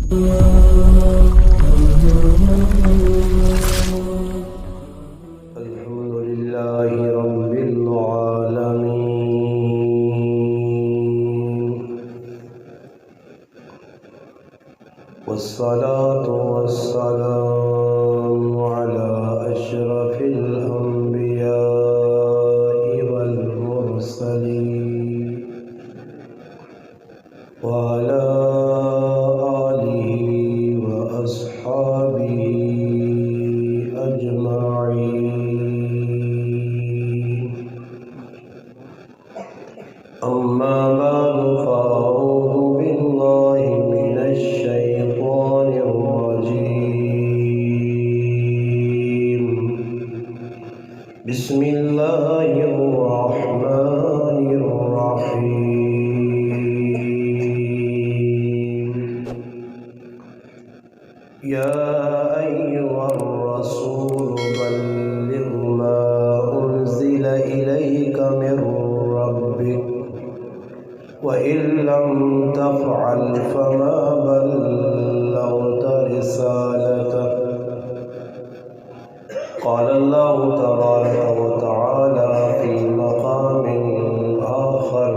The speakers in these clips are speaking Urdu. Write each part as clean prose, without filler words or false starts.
الحمد لله رب العالمين، والصلاة والسلام على أشرف الأنبياء والمرسلين وعلى آله وأصحابه أجمعين. أما بعد، فأعوذ بالله من الشيطان الرجيم. بسم الله الرحمن الرحيم. يا أيها الرسول بلغ ما أنزل إليك من ربك وإن لم تفعل فما بلغت رسالته. قال الله تبارك وتعالى في مقام آخر: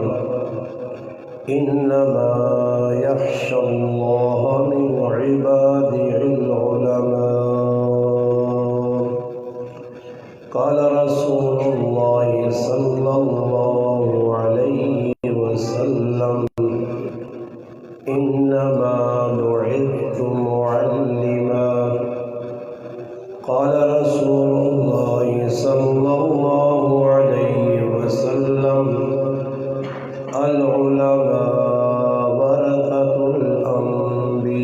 إنما يخشى الله من عباده العلماء. قال رسول الله صلى الله عليه وسلم: إنما بعثت معلما. قال رسول الله صلى الله عليه وسلم: العلماء ورثة الأنبياء،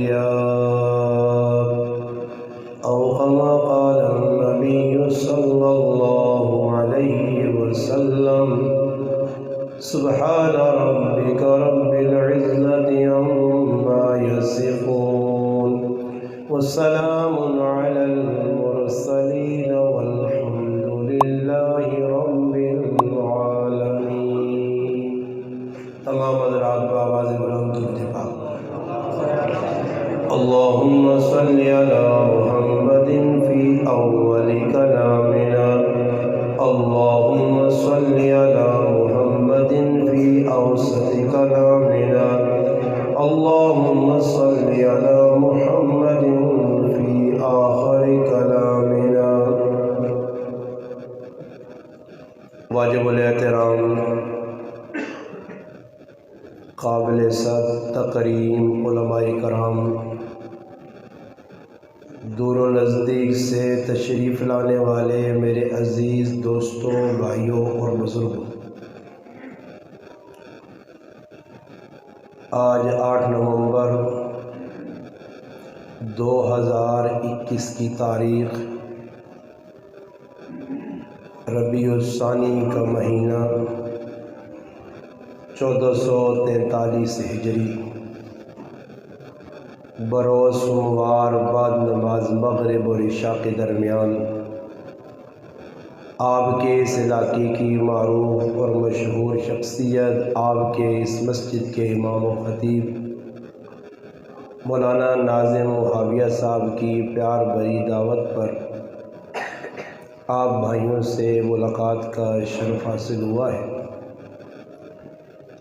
أو كما قال النبي صلى الله عليه وسلم. سبحان ربك رب العزة عما يصفون، وسلام على المرسلين، والحمد لله رب العالمين. تمام حضرات بآواز بلند ارتفاع: اللهم صل على محمد في أول كلامنا، اللهم صل على محمد في أوسط كلامنا، اللهم صل على محمد في آخر كلامنا. واجب الاحترام، قابل صد تکریم علماء کرام، دور و نزدیک سے تشریف لانے والے میرے عزیز دوستوں، بھائیوں اور بزرگوں، آج 8 نومبر 2021 کی تاریخ، ربیع الثانی کا مہینہ 1443 ہجری، بروز سوموار بعد نماز مغرب اور عشاء کے درمیان آپ کے اس علاقے کی معروف اور مشہور شخصیت، آپ کے اس مسجد کے امام و خطیب مولانا ناظم حاویہ صاحب کی پیار بھری دعوت پر آپ بھائیوں سے ملاقات کا شرف حاصل ہوا ہے۔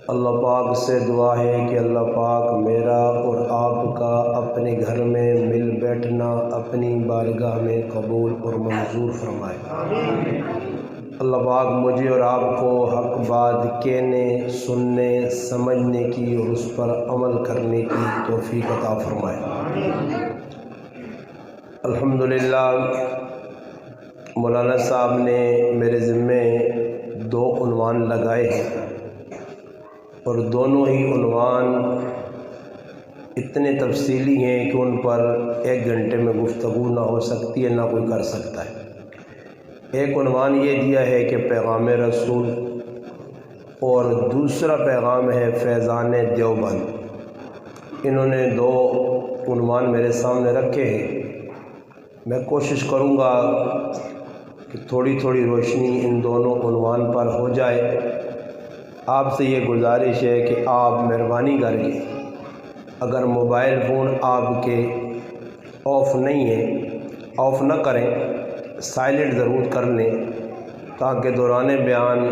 اللہ پاک سے دعا ہے کہ اللہ پاک میرا اور آپ کا اپنے گھر میں مل بیٹھنا اپنی بارگاہ میں قبول اور منظور فرمائے۔ اللہ پاک مجھے اور آپ کو حق بات کہنے، سننے، سمجھنے کی اور اس پر عمل کرنے کی توفیق عطا فرمائے۔ الحمدللہ مولانا صاحب نے میرے ذمے 2 عنوان لگائے ہیں، اور دونوں ہی عنوان اتنے تفصیلی ہیں کہ ان پر 1 گھنٹے میں گفتگو نہ ہو سکتی ہے، نہ کوئی کر سکتا ہے۔ ایک عنوان یہ دیا ہے کہ پیغام رسول، اور دوسرا پیغام ہے فیضان دیوبند۔ انہوں نے 2 عنوان میرے سامنے رکھے ہیں۔ میں کوشش کروں گا کہ تھوڑی تھوڑی روشنی ان دونوں عنوان پر ہو جائے۔ آپ سے یہ گزارش ہے کہ آپ مہربانی کر کے اگر موبائل فون آپ کے آف نہیں ہے آف نہ کریں، سائلنٹ ضرور کر لیں تاکہ دوران بیان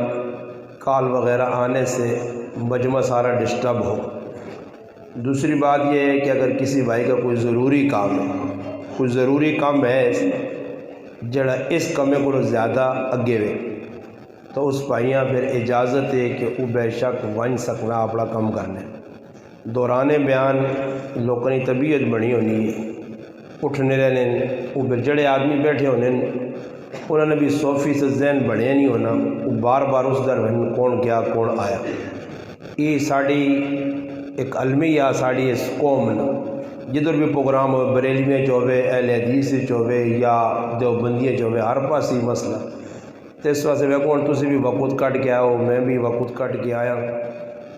کال وغیرہ آنے سے مجمع سارا ڈسٹرب ہو۔ دوسری بات یہ ہے کہ اگر کسی بھائی کا کوئی ضروری کام ہے جڑا اس کمے کو زیادہ اگے وے تو اس بھائیاں پھر اجازت ہے کہ وہ بے شک ون سکنا اپنا کام کرنے۔ دوران بیان لوگوں کی طبیعت بنی ہونی ہے، اٹھنے رہنے، وہ پھر جڑے آدمی بیٹھے ہونے انہوں نے بھی 100% ذہن بنیا نہیں ہونا، وہ بار بار اس در کون گیا کون آیا۔ یہ ساری ایک المیہ ساری اس قوم نے جدھر بھی پروگرام ہو، بریلویاں چوے، اہل حدیث چوے یا دیوبندیاں چوے، ہر پاس ہی مسئلہ۔ تو اس واسطے میں کہوں تسی بھی وقت کٹ کے آؤ، میں بھی وقت کٹ کے آیا،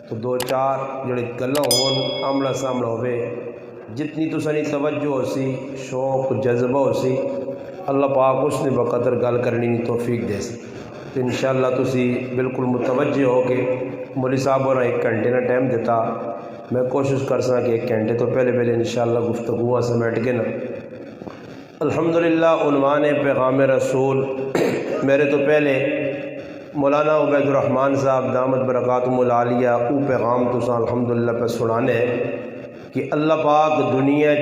تو دو چار جڑے گلاں ہون آمنا سامنا ہوئے، جتنی تسانی توجہ ہو سی، شوق جذبہ ہو سی، اللہ پاک اس نے بقدر گل کرنی کی توفیق دے سی۔ تو انشاءاللہ تسی بالکل متوجہ ہو کہ مولی صاحب اور 1 گھنٹے کا ٹائم دیتا، میں کوشش کر سا کہ 1 گھنٹے تو پہلے انشاءاللہ گفتگو سمیٹ کے نا۔ الحمدللہ عنوان پیغام رسول میرے تو پہلے مولانا عبید الرحمن صاحب دامت برکاتہم العالیہ او پیغام تو الحمدللہ پہ سنانے کہ اللہ پاک دنیا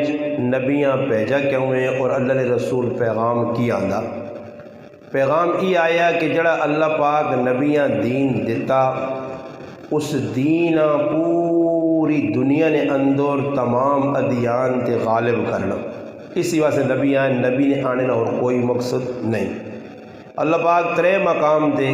نبیاں بھیجا کیوں ہیں اور اللہ نے رسول پیغام کی آندا۔ پیغام یہ آیا کہ جڑا اللہ پاک نبیاں دین دیتا اس دین پوری دنیا نے اندر تمام ادیان تے غالب کرنا، اسی واسطے نبی نے آنے نہ اور کوئی مقصد نہیں۔ اللہ پاک 3 مقام دے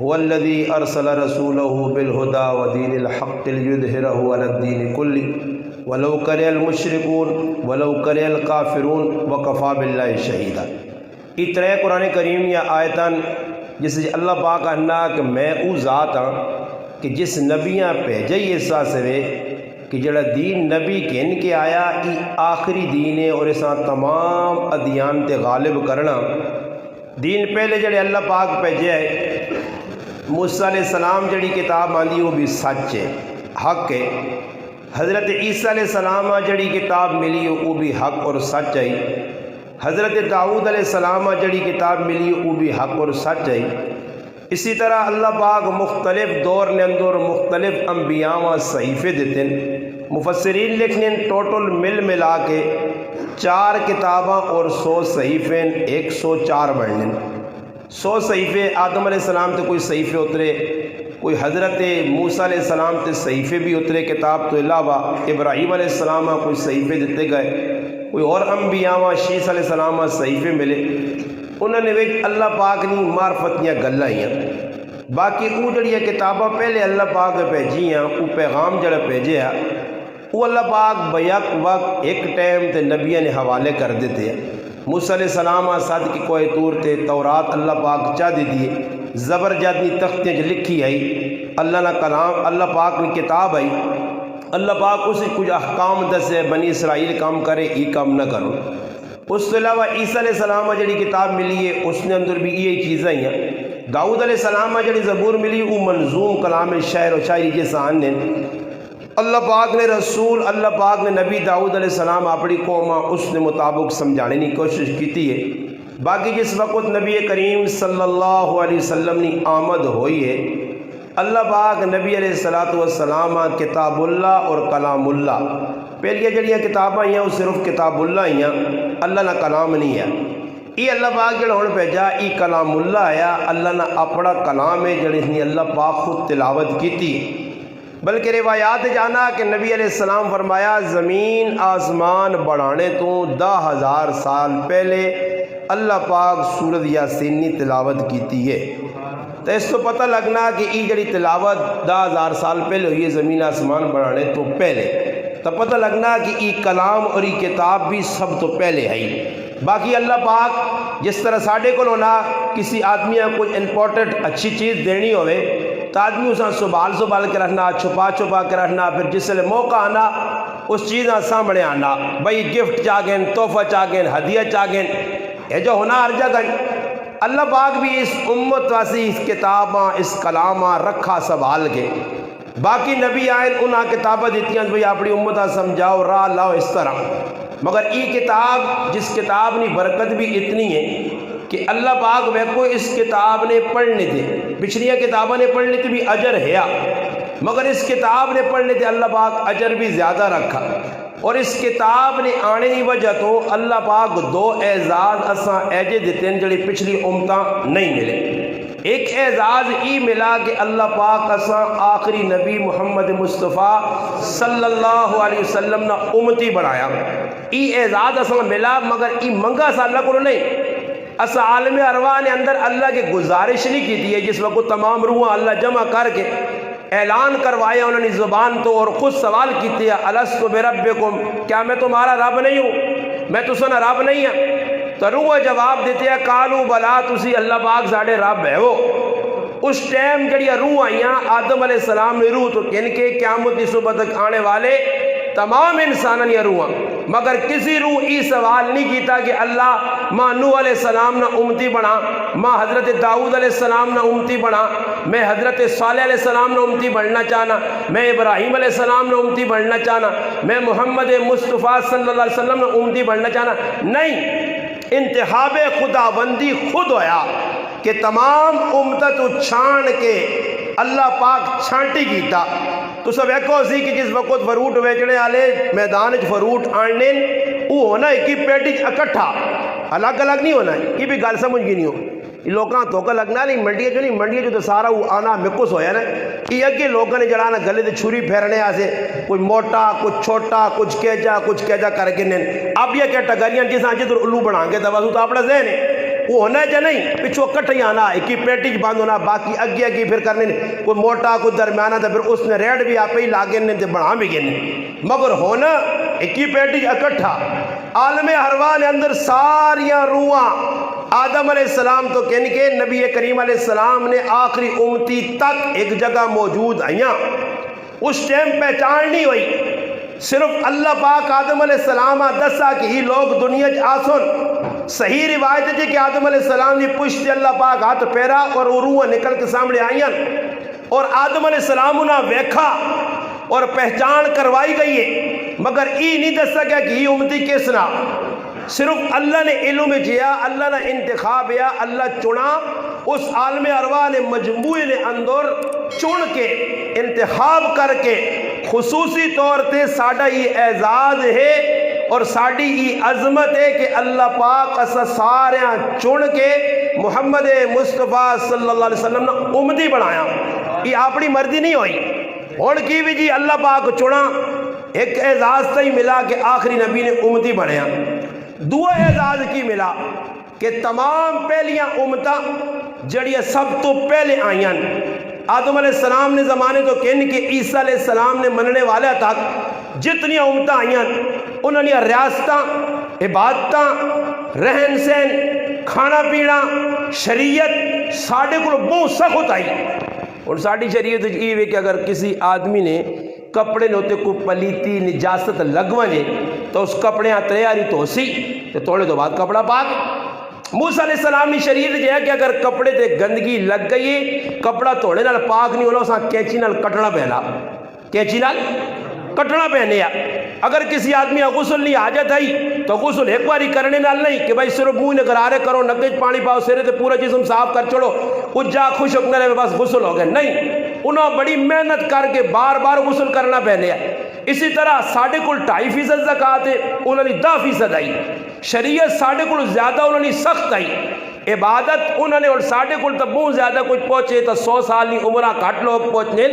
هو الذي ارسل رسوله بالهدى ودين الحق ليظهره على الدين كله ولو كره المشركون ولو كره الكافرون وكفى بالله شهيدا۔ یہ 3 قرآن کریم یا آیتاں جس سے اللہ پاک کہنا کہ میں او ذات ہاں کہ جس نبیاں بھیجے ایسا سوے کہ جڑا دین نبی کہن کے آیا یہ آخری دین ہے اور اساں تمام ادیان تے غالب کرنا۔ دین پہلے جڑے اللہ پاک بھیجے ہے، موسیٰ علیہ السلام جڑی کتاب آندی وہ بھی سچ ہے، حق ہے۔ حضرت عیسیٰ علیہ السلام جڑی کتاب ملی وہ بھی حق اور سچ ہے۔ حضرت داؤد علیہ السلام جڑی کتاب ملی وہ بھی حق اور سچ ہے۔ اسی طرح اللہ پاک مختلف دور نے اندر مختلف انبیاء و صحیفے دیتے ہیں۔ مفسرین لکھنے ٹوٹل ملا کے 4 کتاباں اور 100 صحیفے 104 بڑھنے۔ 100 صحیفے آدم علیہ السلام تے کوئی صحیفے اترے، کوئی حضرت موسیٰ علیہ السلام تے صحیفے بھی اترے کتاب تو علاوہ، ابراہیم علیہ السلام کوئی صحیفے دیتے گئے، کوئی اور انبیاء و شیس علیہ السلام صحیفے ملے، انہوں نے ویچ اللہ پاک نہیں معرفتیاں گلائیاں۔ باقی وہ جڑی کتاباں پہلے اللہ پاک بھیجی ہیں، وہ پیغام جڑا بھیجے ہیں وہ اللہ پاک بیک وقت ایک ٹائم تے نبیوں نے حوالے کر دیتے ہیں۔ موسیٰ علیہ السلام صد کی کوہ طور تے تورات اللہ پاک چاہ دی دیئے، زبرجدی تختیں جو لکھی ہے اللہ نہ کلام، اللہ پاک نے کتاب ہے، اللہ پاک اسے کچھ احکام دسے بنی اسرائیل کام کرے یہ کام نہ کرو۔ اس کے علاوہ عیسیٰ علیہ السلام جڑی کتاب ملی ہے اس نے اندر بھی یہ چیزیں ہیں۔ داؤد علیہ السلام جڑی زبور ملی وہ منظوم کلام شعر و شاعری جیسا آنے۔ اللہ پاک نے رسول، اللہ پاک نے نبی داؤد علیہ السلام اپنی قوم اس نے مطابق سمجھانے کی کوشش کی ہے۔ باقی جس وقت نبی کریم صلی اللہ علیہ وسلم نے آمد ہوئی ہے، اللہ پاک نبی علیہ السلام کتاب اللہ اور کلام اللہ، پہلے جڑیاں کتاباں ہیں وہ صرف کتاب اللہ ہیں، اللہ نہ کلام نہیں ہے۔ یہ اللہ پاک جڑا ہوں بھیجا یہ کلام اللہ ہے، اللہ نہ اپنا کلام ہے جڑی نے اللہ پاک خود تلاوت کی تھی۔ بلکہ روایات جانا کہ نبی علیہ السلام فرمایا زمین آسمان بڑھانے تو 10,000 سال پہلے اللہ پاک سورۃ یاسین نے تلاوت کیتی ہے۔ تو اس تو پتہ لگنا کہ یہ جڑی تلاوت 10,000 سال پہلے ہوئی ہے زمین آسمان بڑھانے تو پہلے، تو پتہ لگنا کہ یہ کلام اور یہ کتاب بھی سب تو پہلے ہے۔ باقی اللہ پاک جس طرح ساڑھے کو ہونا کسی آدمی کو کوئی امپورٹنٹ اچھی چیز دینی ہوئے تو آدمی اسے سنبھال کے رکھنا، چھپا کے رکھنا، پھر جس سے موقع آنا اس چیز سامنے آنا، بھئی گفٹ چاہگیں، تحفہ چاہگیں، ہدیہ چاہگیں، یہ جو ہونا ہر جگہ۔ اللہ پاک بھی اس امت واسی اس کتاباں اس کلاماں رکھا سنبھال کے، باقی نبی آئین انہاں کتابہ دیتی ہیں بھئی اپنی امتہ سمجھاؤ راہ لاؤ اس طرح، مگر ای کتاب جس کتاب نے برکت بھی اتنی ہے کہ اللہ پاک ویکو اس کتاب نے پڑھنے تھے، پچھلیاں کتابوں نے پڑھنے تھے بھی اجر ہے، مگر اس کتاب نے پڑھنے تھے اللہ پاک اجر بھی زیادہ رکھا، اور اس کتاب نے آنے کی وجہ تو اللہ پاک دو اعزاز اساں ایجے دیتے ہیں جڑے پچھلی امتاں نہیں ملے۔ ایک اعزاز ای ملا کہ اللہ پاک اساں آخری نبی محمد مصطفیٰ صلی اللہ علیہ وسلم نا امتی بنایا، ای اعزاز اساں ملا، مگر ای منگا سا اللہ کو نہیں، اساں عالم ارواح نے اندر اللہ کے گزارش نہیں کی تھی، جس وقت تمام روحاں اللہ جمع کر کے اعلان کروایا انہوں نے زبان تو، اور خود سوال کیتے ہیں الست بربکم، کیا میں تمہارا رب نہیں ہوں، میں تساں رب نہیں ہوں؟ تو روح جواب دیتے ہیں قالوا بلا، تسی اللہ پاک ساڑے رب ہے وہ۔ اس ٹائم جڑی روح آئیاں آدم علیہ السلام نے روح تو کن کے قیامت کی صبح تک آنے والے تمام انسانوں یا روحاں، مگر کسی روح ای سوال نہیں کیتا کہ اللہ ماں نوح علیہ السلام نہ امتی بنا، ماں حضرت داؤد علیہ السلام نہ امتی بنا، میں حضرت صالح علیہ السلام نہ امتی بننا چاہنا، میں ابراہیم علیہ السلام نہ امتی بننا چاہنا، میں محمد مصطفیٰ صلی اللہ علیہ وسلم نہ امتی بننا چاہنا، نہیں، انتخاب خداوندی خود ہویا کہ تمام امتت چھان کے اللہ پاک چھانٹی کیتا۔ تو سب ایک سی کہ جس وقت فروٹ ویچنے والے میدان فروٹ آننے وہ ہونا ہے کہ پیٹی اکٹھا، الگ الگ نہیں ہونا ہے، یہ بھی گل سمجھ گئی نہیں ہو، یہ لوگاں توکہ لگنا نہیں، منڈیاں جو نہیں، منڈیاں جو تو سارا وہ آنا مکس ہویا نا، یہ اگے لوگوں نے جڑانا گلے دے چھری پھیرنے آسے، کوئی موٹا کچھ چھوٹا کچھ کیجا کر کے نین، اب یہ کہ ٹگریاں جیسا جدر الو بنا کے دوازو تو اپنا ذہن ہے وہ ہونا ہے یا نہیں، پچھو کٹھے آنا ایک ہی پیٹی بند ہونا، باقی اگے پھر کرنے کوئی موٹا کوئی درمیانہ تھا، پھر اس نے ریڈ بھی آپ ہی لاگے نے بنا بھی گئے، مگر ہونا ایک ہی پیٹی اکٹھا۔ عالم ارواح نے اندر ساریاں روحاں آدم علیہ السلام تو کہن کے نبی کریم علیہ السلام نے آخری امتی تک ایک جگہ موجود آئیاں، اس ٹائم پہچان نہیں ہوئی، صرف اللہ پاک آدم علیہ السلام دسا کہ ہی لوگ دنیا آسن، صحیح روایت ہے کہ آدم علیہ السلام نے پشت اللہ پاک ہاتھ پیرا اور روح نکل کے سامنے آئیاں، اور آدم علیہ السلام انہاں ویکھا اور پہچان کروائی گئی ہے، مگر ای نہیں دس سکیا کہ یہ امتی کس نا، صرف اللہ نے علم جیا، اللہ نے انتخاب یا اللہ چنا، اس عالم ارواح نے مجموعے نے اندر چن کے انتخاب کر کے خصوصی طور تے ساڑھا یہ اعزاز ہے اور ساڑھی یہ عظمت ہے کہ اللہ پاک اسا ساریاں چن کے محمد مصطفیٰ صلی اللہ علیہ وسلم نے امتی بنایا، یہ اپنی مرضی نہیں ہوئی، اور کی بھی جی اللہ پاک چنا، ایک اعزاز تھی ملا کہ آخری نبی نے امتی بنایا، دو اعزاز کی ملا کہ تمام پہلیاں امتاں جڑیاں سب تو پہلے آئیاں، آدم علیہ السلام نے زمانے تو کہن کہ عیسیٰ علیہ السلام نے مننے والے تک جتنی امتاں آئیاں انہوں نے ریاستاں، عبادتاں، رہن سہن، کھانا پینا، شریعت ساڑھے کو بہت سخت آئی، اور ساڑھی شریعت یہ ہے کہ اگر کسی آدمی نے کپڑے نوتے کو پلیتی نجاست لگوانجے تو اس کپڑے تیاری تو سی تو توڑے تو بعد کپڑا پاک۔ موسیٰ علیہ السلام نے شریعت جو ہے کہ اگر کپڑے تے گندگی لگ گئی کپڑا توڑے نال پاک نہیں ہونا، اساں کینچی نال کٹنا پہنا، کینچی نال کٹنا پہنے، اگر کسی آدمی غسل نہیں حاجت آئی تو غسل ایک باری کرنے نال نہیں کہ بھائی صرف منہ نگرارے کرو، نکج پانی پاؤ سرے تے پورا جسم صاف کر چھوڑو کچھ جا خشک نہ رہے بس غسل ہو گئے، نہیں، انہوں بڑی محنت کر کے بار بار غسل کرنا پہنے۔ اسی طرح ساڑھے کل 2.5% زکاة ہے، انہوں نے 10% آئی، شریعت ساڑھے کل زیادہ انہوں نے سخت آئی، عبادت انہوں نے اور ساڑھے کل تب بہت زیادہ کچھ پہنچے تو 100 سال نہیں عمرہ کٹ لوگ پہنچنے،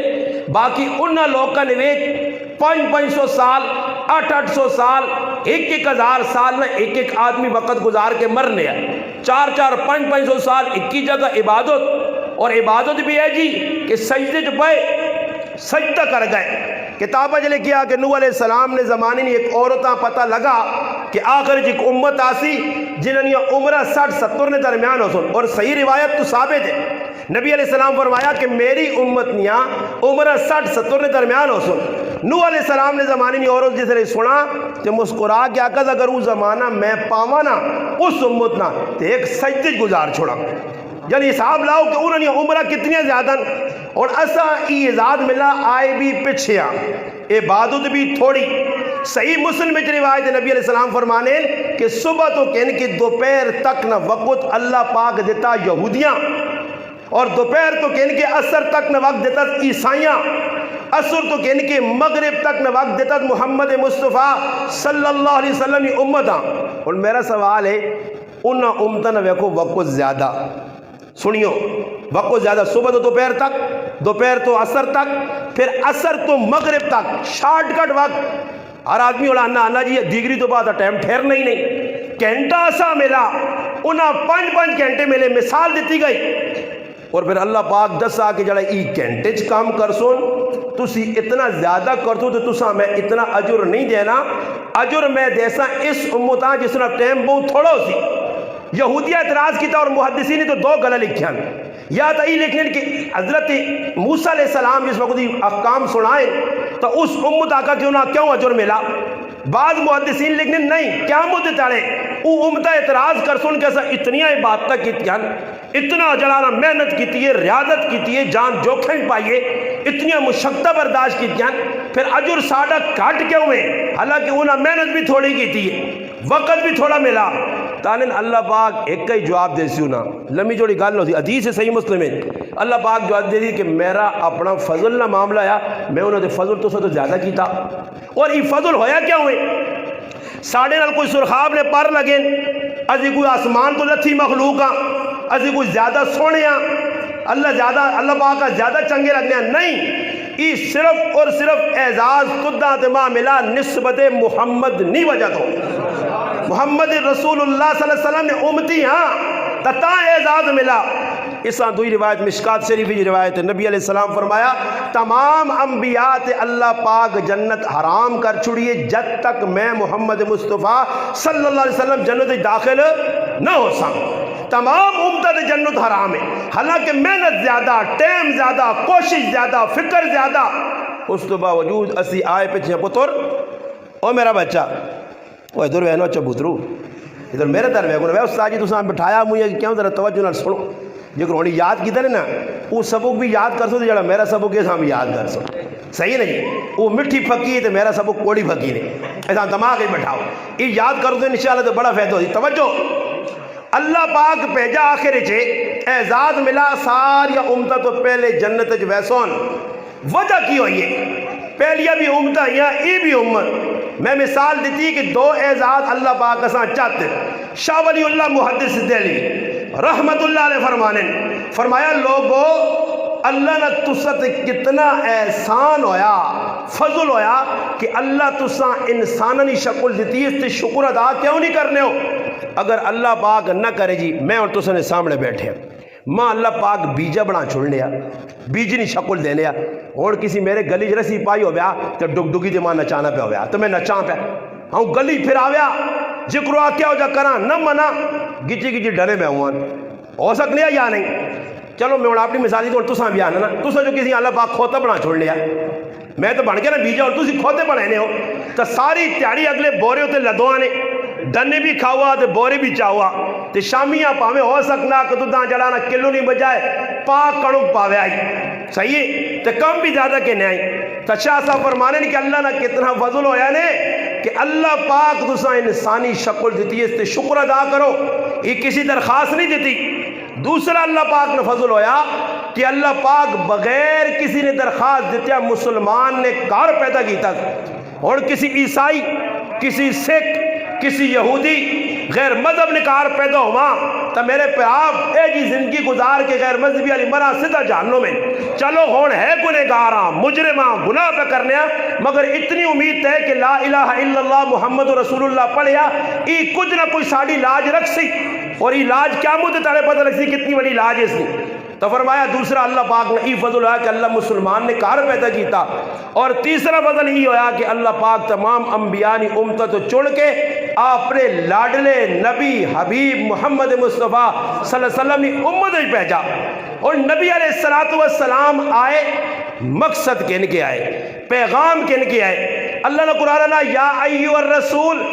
باقی انہوں لوگوں نے ویچ 500 سال 800 سال 1000 سال میں ایک آدمی وقت گزار کے مرنے ہیں، 500 سال ایک ہی جگہ عبادت، اور عبادت بھی ہے جی کہ سجدے جو پائے سجدہ کر گئے۔ کتابہ جلے کیا کہ نوح علیہ السلام نے زمانے نے ایک عورتاں پتہ لگا کہ آخر جی امت آسی جنہوں نے عمرہ 60-70 نے درمیان ہو سن، اور صحیح روایت تو ثابت ہے، نبی علیہ السلام فرمایا کہ میری امت نیاں عمرہ 60-70 نے درمیان ہو سن۔ نوح علیہ السلام نے زمانے نے عورت جس نے سنا کہ مسکرا کے آقا اگر وہ زمانہ میں پاواں نا اس امت نا تو ایک سجدے گزار چھوڑا، یعنی حساب لاؤ کہ انہوں نے عمرہ کتنی زیادہ، اور اسا اعزاز ملا آئے بھی پچھے عبادت بھی تھوڑی. صحیح مسلم میں روایت نبی علیہ السلام فرمانے کہ صبح تو کہن کہ دوپہر تک نہ وقت اللہ پاک دیتا یہودیاں، اور دوپہر تو کہن کہ عصر تک نہ وقت دیتا عیسائیاں، عصر تو کہن کہ مغرب تک نہ وقت دیتا محمد مصطفیٰ صلی اللہ علیہ وسلم کی امتاں. اور میرا سوال ہے انہاں امتاں نہ ویکھو وقت زیادہ، سنیو وقت زیادہ صبح تو دوپہر تک، دوپہر تو عصر تک، پھر عصر تو مغرب تک، شارٹ کٹ وقت. ہر آدمی والا آنا جی دیگری تو بعد ٹائم ٹھہرنا ہی نہیں. گھنٹہ سا ملا انہاں 5 گھنٹے ملے، مثال دیتی گئی. اور پھر اللہ پاک دسا کہ جڑا ای گھنٹے چ کام کرسون تسی اتنا زیادہ کرسو تو تسا میں اتنا اجر نہیں دینا، اجر میں دیسا اس امتاں جس طرح ٹائم بہت تھوڑا سی. یہودیہ اعتراض کیتا اور محدثین نے تو 2 گلا لکھیاں. یا تو یہ لکھنے کہ حضرت موسیٰ علیہ السلام جس وقت احکام سنائیں تو اس امت آقا کیوں اجر ملا. بعض محدثین لکھنے نہیں قیامت تڑے وہ امتہ اعتراض کر سن کے اتنی عبادت کیتیاں، اتنا جلانا محنت کیتی ہے، ریاضت کیتی ہے، جان جوکھن پائیے، اتنی مشقت برداشت کیتیاں، پھر اجر ساڑھا کٹ کیوں ہے؟ حالانکہ انہاں محنت بھی تھوڑی کیتی ہے، وقت بھی تھوڑا ملا. تانن اللہ پاک ایک ہی جواب دے سی ہونا، لمبی جوڑی گل ہوتی حدیث ہے صحیح مسلم ہے. اللہ پاک جواب دے دی کہ میرا اپنا فضل نہ معاملہ ہے، میں انہوں نے فضل تو تو زیادہ کیتا. اور یہ فضل ہویا کیا ہوئے؟ ساڑھے نال کوئی سرخاب نے پر لگے، ازی کوئی آسمان تو لتھی مخلوق ہاں، ازی کوئی زیادہ سونے ہاں، اللہ پاک کا زیادہ چنگے لگنے ہیں نہیں. یہ صرف اور صرف اعزاز تدہ تمام ملا نسبت محمد نہیں وجہ تو محمد رسول اللہ صلی اللہ علیہ وسلم نے امتی ہاں تتا اعزاز ملا. اس دوئی روایت مشکات شریف کی روایت ہے، نبی علیہ السلام فرمایا تمام انبیاء تے اللہ پاک جنت حرام کر چھڑیے جب تک میں محمد مصطفیٰ صلی اللہ علیہ وسلم جنت داخل نہ ہو سکوں. تمام امت جنت حرام ہے، حالانکہ محنت زیادہ، ٹائم زیادہ، کوشش زیادہ، فکر زیادہ، اس تو باوجود اسی آئے پیچھے پتر او میرا بچہ وہ ادھر بہنو اچھا پترو ادھر میرے در بہن ہے استاد جی تساں بٹھایا مجھے کیوں ذرا توجہ نال سنو. جے ہونی یاد کیتا نا وہ سبق بھی یاد کر سو جڑا میرا سبق ہے ہم یاد کر سو. صحیح نہیں وہ مٹھی پھکی تے میرا سبق کوڑی پھکی نے ایسا دماغ ہی بٹھاؤ یہ یاد کر دو انشاءاللہ تو بڑا فائدہ ہوتی. توجہ اللہ پاک بھیجا آخر چے اعزاز ملا ساری امتہ تو پہلے جنت ویسون. وجہ کی ہوئی ہے؟ پہلیا بھی امتہ یا ای بھی امت. میں مثال دیتی کہ 2 اعزاز اللہ پاک اساں چاہتے. شاہ ولی اللہ محدث دہلوی رحمت اللہ علیہ فرمایا لوگو اللہ نے تسا تے کتنا احسان ہویا، فضل ہویا کہ اللہ تسا انسانانی شکل دیتی ہے، اس تے شکر ادا کیوں نہیں کرنے ہو؟ اگر اللہ پاک نہ کرے جی میں اور تسا نے سامنے بیٹھے ماں اللہ پاک بیجا بنا چھوڑ لیا، بیجنی شکل دے لیا، اور کسی میرے گلی رسی پائی ہو گیا تو ڈگ ڈگی دے ماں نچانا پہ ہو گیا تو میں نچاں پہ ہوں گلی پھر آویا جکرو آ کیا ہو جا کرا نہ منا گچی گچی ڈرے میں ہوں ہو سکنے یا نہیں. چلو میں اپنی مثالی تو تساں بھی آنا نا تساں جو کسی اللہ پاک کھوتا بنا چھوڑ لیا میں تو بن کے نا بیجا اور تسی کھوتے بنانے ہو تو ساری تیاری اگلے بورے ہوتے لدواں نے ڈنے بھی کھاوا تے بورے بھی چاہوا تے شامیاں پاویں ہو سکنا کہ تو داں جڑانا کلو نہیں بجائے پاک کڑک پاوے آئی. صحیح ہے تے کم بھی زیادہ کے نہیں آئی. تو شاہ صاحب فرمانے کہ اللہ نہ کتنا فضل ہویا نے کہ اللہ پاک تساں انسانی شکل دیتی ہے اس تے شکر ادا کرو. یہ کسی درخواست نہیں دیتی. دوسرا اللہ پاک نے فضل ہویا کہ اللہ پاک بغیر کسی نے درخواست دیتا مسلمان نے کار پیدا کیتا اور کسی عیسائی کسی سکھ کسی یہودی غیر مذہب نے کار پیدا ہوا تو میرے پہ آپ اے جی زندگی گزار کے غیر مذہبی علی مرا سدھا جہنم میں چلو ہون ہے گنہگاراں مجرماں گناہ پہ کرنے مگر اتنی امید ہے کہ لا الہ الا اللہ محمد رسول اللہ پڑھیا ای کچھ نہ کوئی ساڑی لاج رکھ سی اور یہ لاج کیا مدد تارے پتہ لگ سی کتنی بڑی لاج ہے اس نے. تو فرمایا دوسرا اللہ پاک نے ای فضل ہوا کہ اللہ مسلمان نے کار پیدا کیتا اور تیسرا فضل ہی ہوا کہ اللہ پاک تمام انبیاء نے امت تو چڑ کے اپنے لاڈلے نبی حبیب محمد مصطفیٰ صلی اللہ علیہ وسلم نے امت ہی بھیجا اور نبی علیہ السلام آئے مقصد کن کے آئے پیغام کن کے آئے. اللہ نے قرآن اللہ یا ایھا الرسول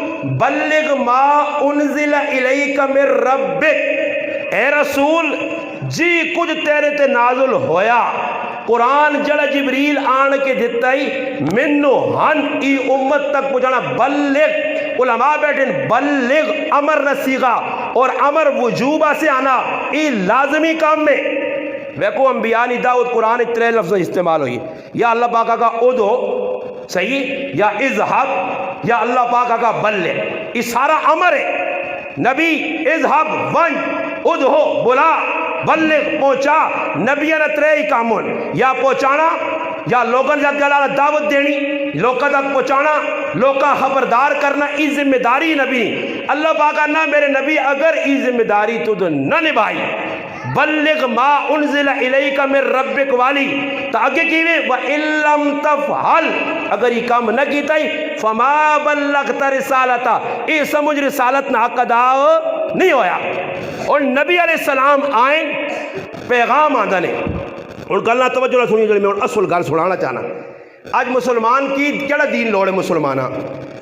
بلغ ما انزل الیک من ربک اے رسول جی کچھ تیرے تے نازل ہویا قرآن جڑا جبریل آن کے دیتا ہی منو ہن ای امت تک پہنچانا بلغ علماء بیٹھیں بلغ امر رسیغا اور امر وجوبہ سے آنا ای لازمی کام میں ویکو انبیاء نی دعوت قرآن 3 لفظ استعمال ہوئی یا اللہ پاک کا ادو صحیح یا اذهب یا اللہ پاک کا بلغ یہ سارا امر ہے نبی اذهب ون ادھو بلا بلغ پہنچا نبی نے 3 کامون یا پہنچانا یا لوگوں جا کے دعوت دینی لوگوں تک پہنچانا لوگوں خبردار کرنا ای ذمہ داری نبی اللہ پاک نہ میرے نبی اگر ای ذمہ داری تو نہ نبھائی بلغ ما انزل الیک من ربک والی تو آگے کیویں وَإِن لَّمْ تَفْعَلْ اگر یہ کام نہ کیتا ہی فَمَا بَلَّغْتَ رِسَالَتَ یہ سمجھ رسالت نہ حق ادا نہیں ہویا اور نبی علیہ السلام آئیں پیغام آندہ نے اور گلنا توجہ نہ سنی جو میں اصل گل سنانا چاہنا آج مسلمان کی کیڑا دین لوڑے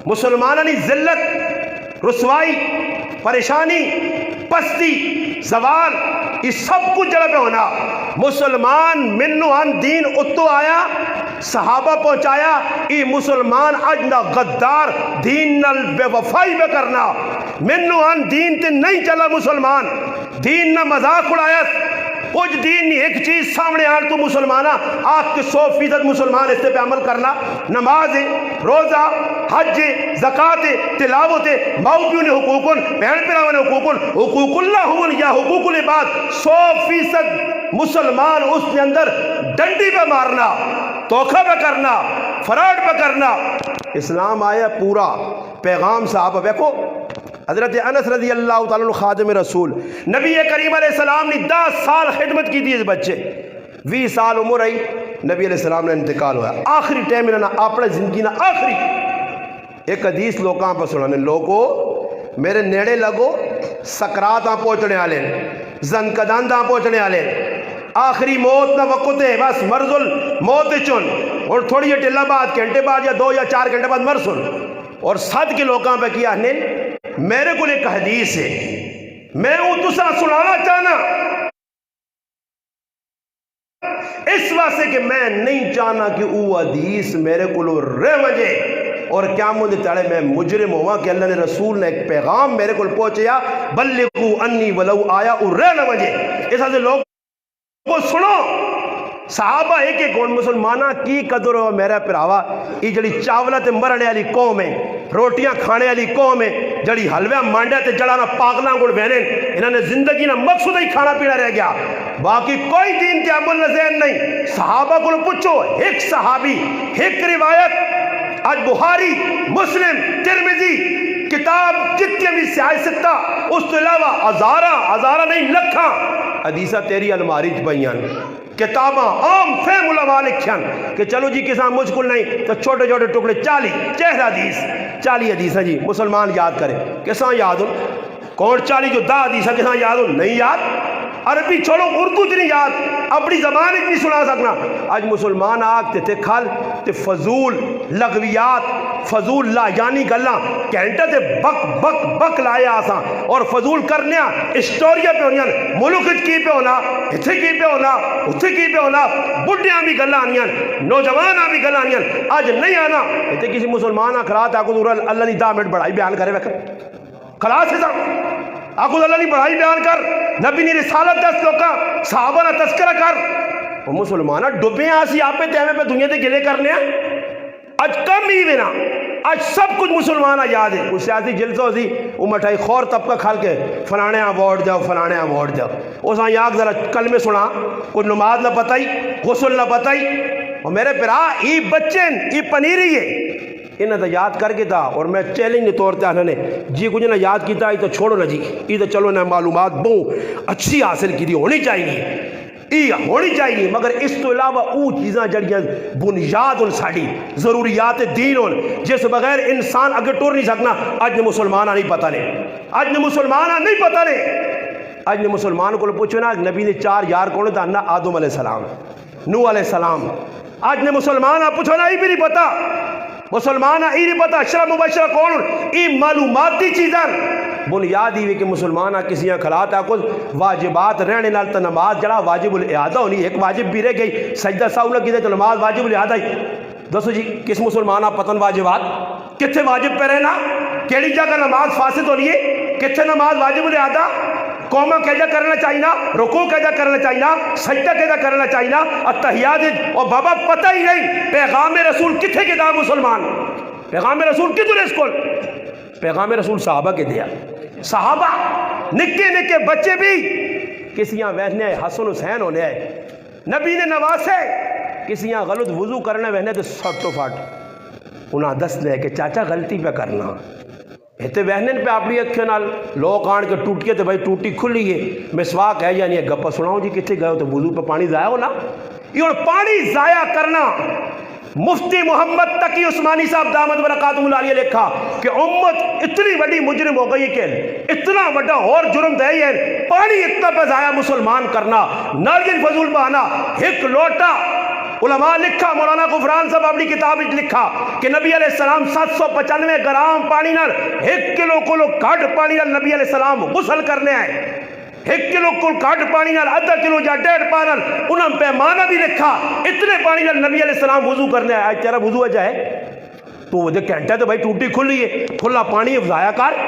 مسلمانہ نے ذلت رسوائی پریشانی پستی زوال یہ سب کچھ جڑا پہ ہونا مسلمان منو ان دین اتو آیا صحابہ پہنچایا ای مسلمان اجنا غدار دین نل بے وفائی بے کرنا منو ان دین تے نہیں چلا مسلمان دین نہ مذاق اڑایا کچھ دین نہیں ایک چیز سامنے آن تو مسلمانہ آپ کے 100% مسلمان اس پہ عمل کرنا نماز روزہ حج زکاة تلاوت ماؤ پیو نے حقوقن بہن پیراؤں نے حقوق اللہ ہون یا حقوق العباد 100% مسلمان اس کے اندر ڈنڈی پہ مارنا توکھا پہ کرنا فراڈ پہ کرنا اسلام آیا پورا پیغام صحابہ دیکھو حضرت انس رضی اللہ تعالیٰ عنہ خادم رسول نبی کریم علیہ السلام نے 10 سال خدمت کی تھی اس بچے 20 سال عمر آئی نبی علیہ السلام نے انتقال ہوا آخری ٹائم انہوں نے اپنے زندگی نا آخری ایک حدیث لوگاں پر سنانے لوگوں میرے نیڑے لگو سکراتاں پہنچنے والے زنکدانداں پہنچنے والے آخری موت نہ وقت ہے بس مرزل موت چن اور تھوڑی ٹلہ بعد گھنٹے بعد یا 2 یا 4 گھنٹے بعد مرسل اور صد کے لوگاں پہ کیا نے میرے کو ایک حدیث ہے میں وہ تسا سنانا چاہنا اس واسطے کہ میں نہیں چاہنا کہ وہ حدیث میرے کو رہ وجے اور کیا مجھے تاڑے میں مجرم ہوا کہ اللہ نے رسول نے ایک پیغام میرے کو پہنچیا بلغو انی ولو آیا اور رہ نہ وجے اس حد سے لوگ کو سنو صحابہ ایک ایک کون مسلمانہ کی قدر ہو میرا پراوا یہ جڑی چاولت مرنے والی قوم ہے روٹیاں کھانے والی قوم ہے جڑی حلوہ مانڈے تے جڑانا پاگلاں گڑ بہنیں انہوں نے زندگی نہ مقصود ہی کھانا پینا رہ گیا باقی کوئی دین تے عمل نظر نہیں صحابہ کو پوچھو ایک صحابی ایک روایت آج بخاری مسلم ترمذی کتاب جتنے بھی سیاہ ستہ اس تو علاوہ ہزارہ نہیں لکھاں حدیثہ تیری الماری بیان کتاباں عام فہم علماء لکھیاں کہ چلو جی کسان مشکل نہیں تو چھوٹے چھوٹے ٹکڑے 40 حدیث 40 حدیث ہیں جی مسلمان یاد کرے کسان یاد ہو کون 40 جو 10 حدیث ہیں کسان یاد ہو نہیں یاد عربی چھوڑو اردو نہیں یاد اپنی زبان اتنی سنا سکنا آج مسلمان آگتے تھے کھل تے فضول لغویات فضول لا یعنی گلاں کہنٹا تے بک بک بک لائے آساں اور فضول کرنیا اسٹوریہ پہ ہونیاں ملکت کی پہ ہونا اتھے کی پہ ہونا اتھے کی پہ ہونا بڑھیاں بھی گلاں آنیاں نوجواناں بھی گلاں آنیاں آج نہیں آنا اتھے کسی مسلمان آخرات آکو دورا اللہ نے 10 منٹ بڑھائی بیان کرے وقت خلاص ہے صاحب آکو اللہ نے بڑھائی بیان کر نبی نے رسالت دست لوکا صحابہ نے تذکرہ کر وہ مسلمانہ ڈبے ہیں آسی آپ پہ تیمے پہ دنیا دے گلے کرنے ہیں آج کم ہی بنا آج سب کچھ مسلمانہ یاد ہے اس سیاسی جلسہ ہوتی وہ مٹھائی خور طبقہ کھال کے فلانے ایوارڈ جاؤ فلانے ایوارڈ جاؤ اس آن یاک ذرا کلمے سنا کوئی نماز نہ پتائی غسل نہ پتائی اور میرے پرا ای بچن ای پنیری ہے انہیں تو یاد کر کے تھا اور میں چیلنج نہیں توڑتے انہوں نے جی کچھ نہ یاد کیتا یہ تو چھوڑو نہ جی یہ تو چلو نہ معلومات بہت اچھی حاصل کی دی ہونی چاہیے یہ ہونی چاہیے مگر اس تو علاوہ او چیزاں جڑیاں بنیاد ان ساڑی ضروریات دین ان جس بغیر انسان اگر ٹور نہیں سکنا آج نے مسلمانہ نہیں پتہ نہیں آج نے مسلمانہ نہیں پتہ نہیں آج نے مسلمان کو پوچھو نا نبی نے 4 یار کون تھا نا آدم علیہ السلام نوح علیہ السلام آج نے مسلمانہ پوچھو نا یہ بھی نہیں پتہ مسلمانہ یہ نہیں پتہ اشرا مبشرہ کون ای معلوماتی چیزاں بنیادی بھی کہ مسلمان کسی خلات ہے کچھ واجبات رہنے نال تو نماز جڑا واجب الاعادہ ہونی ایک واجب بھی رہ گئی سجدہ ساؤ نہ کیتے تو نماز واجب الاعادہ ہی دسو جی کس مسلمان پتن واجبات کتنے واجب پہ رہنا کیڑی جگہ نماز فاسد ہونی ہے کتنے نماز واجب الاعادہ قومہ کیجا کرنا چاہیے رکوع کیجا کرنا چاہیے سجدہ کیجا کرنا چاہیے التحیات اور بابا پتہ ہی نہیں پیغام رسول کتنے کے دا مسلمان پیغام رسول کدھر اس کو پیغام رسول صحابہ کے دیا صحابہ نکے نکے بچے بھی کسیاں وہنے حسن حسین ہونے آئے نبی نے نواسے کسیاں غلط وضو کرنے وہنے تو سٹو فاٹ انہاں دس لے کہ چاچا غلطی پہ کرنا ایتے وہنے پہ اپنی اکھے نال لوگ آن کے ٹوٹیے تو بھائی ٹوٹی کھلی ہے مسواک ہے یعنی گپا سناؤ جی کتنے گئے ہو تو وضو پہ پانی ضائع ہونا یہ پانی ضائع کرنا مفتی محمد تقی عثمانی صاحب دامت برکاتہ اللہ علیہ لکھا کہ امت اتنی بڑی مجرم ہو گئی کہ اتنا بڑا اور جرم دے ہے پانی اتنا پہ ضائع مسلمان کرنا ناریل فضول بہانا ایک لوٹا علماء لکھا مولانا غفران صاحب اپنی کتاب لکھا کہ نبی علیہ السلام 795 گرام پانی نال 1 کلو کلو کھڈ پانی نال نبی علیہ السلام غسل کرنے آئے 1 کلو کل کھڈ پانی نال آدھا کلو یا 1.5 پانی نال انہوں پیمانہ بھی لکھا اتنے پانی نال نبی علیہ السلام وضو کرنے آئے تیرا وضو ہے جائے تو وہ دے گھنٹے تو بھائی ٹوٹی کھلی ہے کھلا پانی ضائع کر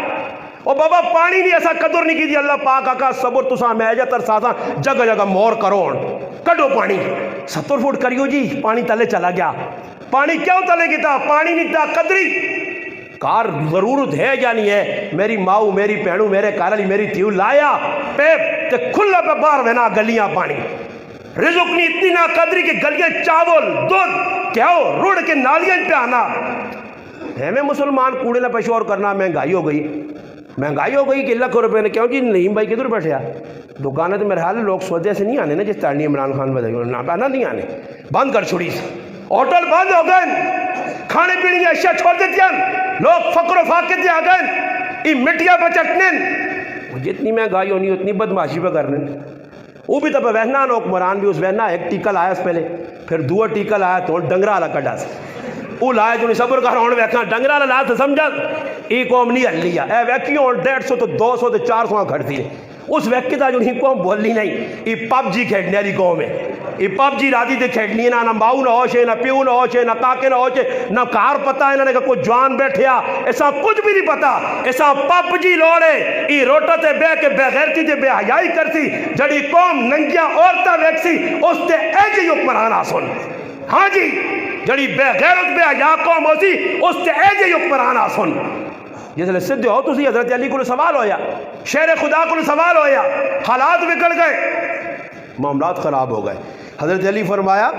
اور بابا پانی نہیں ایسا قدر نہیں کی دی اللہ پاک آقا صبر تساں میں جا ترساساں جگہ جگہ مور کرو کڈو پانی 70 فٹ کریو جی پانی تلے چلا گیا پانی کیوں تلے گیا پانی نہیں تا قدری کار ضرورت ہے یا نہیں ہے میری ماؤ میری پہنو میرے کارلی میری تیو لایا پیپ تے کھلا پہ باہر وینا گلیاں پانی رزق نہیں اتنی نا قدری کہ گلیاں چاول دودھ کیا ہو روڑ کے نالیاں پہ آنا ہمیں مسلمان کوڑے نہ پیشور کرنا مہنگائی ہو گئی کہ لاکھ روپے نے کیوں جی نعیم بھائی کدھر بیٹھے دکانیں تو میرے حال لوگ سودے سے نہیں آنے نا جس طرح عمران خان بدائی نہ پہنا نہیں آنے بند کر چھوڑی ہوٹل بند ہو گئے کھانے پینے کی اشیاء چھوڑ دیتے ہیں لوگ فقر و فاقے آ گئے یہ مٹیاں پہ چٹنے جتنی مہنگائی ہونی اتنی بدماشی پہ کرنے وہ بھی تو وہنا نا حکمران بھی اس وہنا ایک ٹیکل آیا اس پہلے پھر دو ٹیکل آیا تو ڈنگرا والا کڈا سے وہ لایا جو صبر کر ہون ویکھاں ڈنگرا والا لا تو سمجھا ای قوم نہیں ہل لیا اے ویکھیوں 150 تو 200 تو 400 کھڑتی ہے اس ویکھی دا جو نہیں قوم بولنی نہیں یہ پب جی کھیلنے والی قوم ہے یہ پب جی راتی تے کھیلنی ہے نہ ماؤ نہ ہوشے نہ پیو نہ ہوشے نہ کاکے نہ ہوشے نہ کار پتہ ہے انہوں نے کوئی جوان بیٹھیا ایسا کچھ بھی نہیں پتا ایسا پب جی لوڑے یہ روٹا تے بے کے بغیرتی تے بے حیائی کرتی جڑی قوم ننگیاں عورتاں ویکسی اس تے اے جی حکمران آسن ہاں جی جڑی بے غیرت بے حیا قوم ہوسی اس تے اے جی حکمران آسن جس لئے صدے ہو تسی حضرت علی کو سوال ہویا شیر خدا کو سوال ہویا حالات بگڑ گئے معاملات خراب ہو گئے حضرت علی فرمایا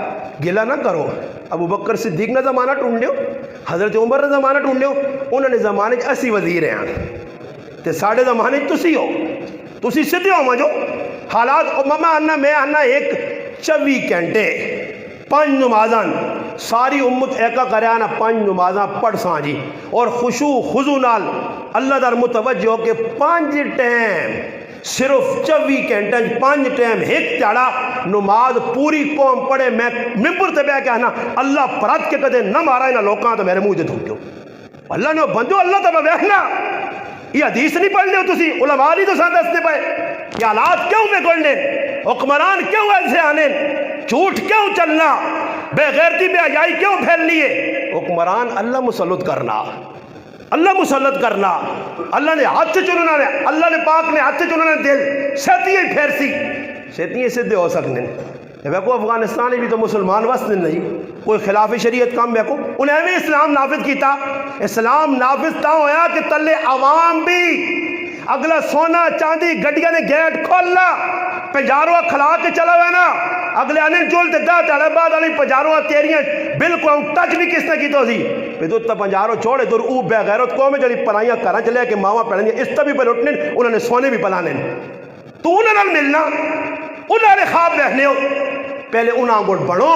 گلہ نہ کرو ابو بکر صدیق نے زمانہ ٹونڈ لیو حضرت عمر نے زمانہ ٹونڈ لیو انہوں نے زمانے اسی وزیر ہیں تے ساڑھے زمانے تسی ہو تسی صدے ہو مجھو حالات ماما آنا میں آنا ایک 24 گھنٹے 5 نمازاں ساری امت ایکا کرے آنا 5 نمازاں پڑھ ساں جی اور خشوع خضوع نال اللہ در متوجہ ہو کہ 5 ٹائم صرف 24 گھنٹے 5 ٹائم ایک چاڑا نماز پوری قوم پڑھے میں ممبر تے بے کہنا اللہ پرات کے کدے نہ مارا نہ لوکاں تو میرے منہ تے تھوکیو اللہ نے بندو اللہ تے بیٹھنا یہ حدیث نہیں پڑھ لے تسی علماء نہیں تو ساتھ دستے پائے یہ حالات کیوں بگڑنے حکمران کیوں ایسے آنے جھوٹ کیوں چلنا بے غیرتی بے حیائی کیوں پھیلنی ہے حکمران اللہ مسلط کرنا اللہ نے ہاتھ چننا نے اللہ نے پاک نے ہاتھ چننا نے دل سیتی ہی پھیرسی سیتی ہی صدے ہو سکنے ویکو افغانستانی بھی تو مسلمان وسط نہیں کوئی خلاف شریعت کام ویکو انہیں بھی اسلام نافذ کیتا اسلام نافذ تا ہویا کہ تلے عوام بھی اگلا سونا چاندی گڈیاں نے گیٹ کھولنا پنجاروں کھلا کے چلا ہوئے نا اگلے آنے جول تے دا چلے بعد آنی پنجاروں تیریاں بالکل ٹچ بھی کس نے کی تو سی پہ تو تا پنجاروں چھوڑے تو او بے غیرت قوم جڑی پرائیاں کراں چلے کہ ماما پڑھیں اس طبی پہ لٹنے انہوں نے سونے بھی پلانے تو انہوں نے ملنا انہوں نے خواب رہنے ہو پہلے انہاں گوڑ بڑھو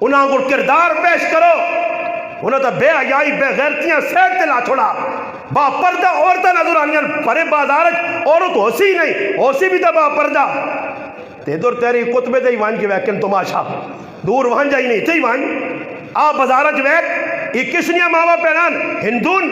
انہاں گوڑ کردار پیش کرو انہوں تا بے حیائی بے غیرتیاں سیٹ تے لا چھوڑا با پردہ عورتہ نظر آنیاں پرے بازارج عورت ہوسی نہیں ہوسی بھی تا با پردہ تے دور تیری کتبے تے ہی وان کی ویکن تماشا دور وہاں جائی نہیں تے ہی وان آپ بازارج ویک یہ کس نیا ماما پہنان ہندون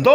2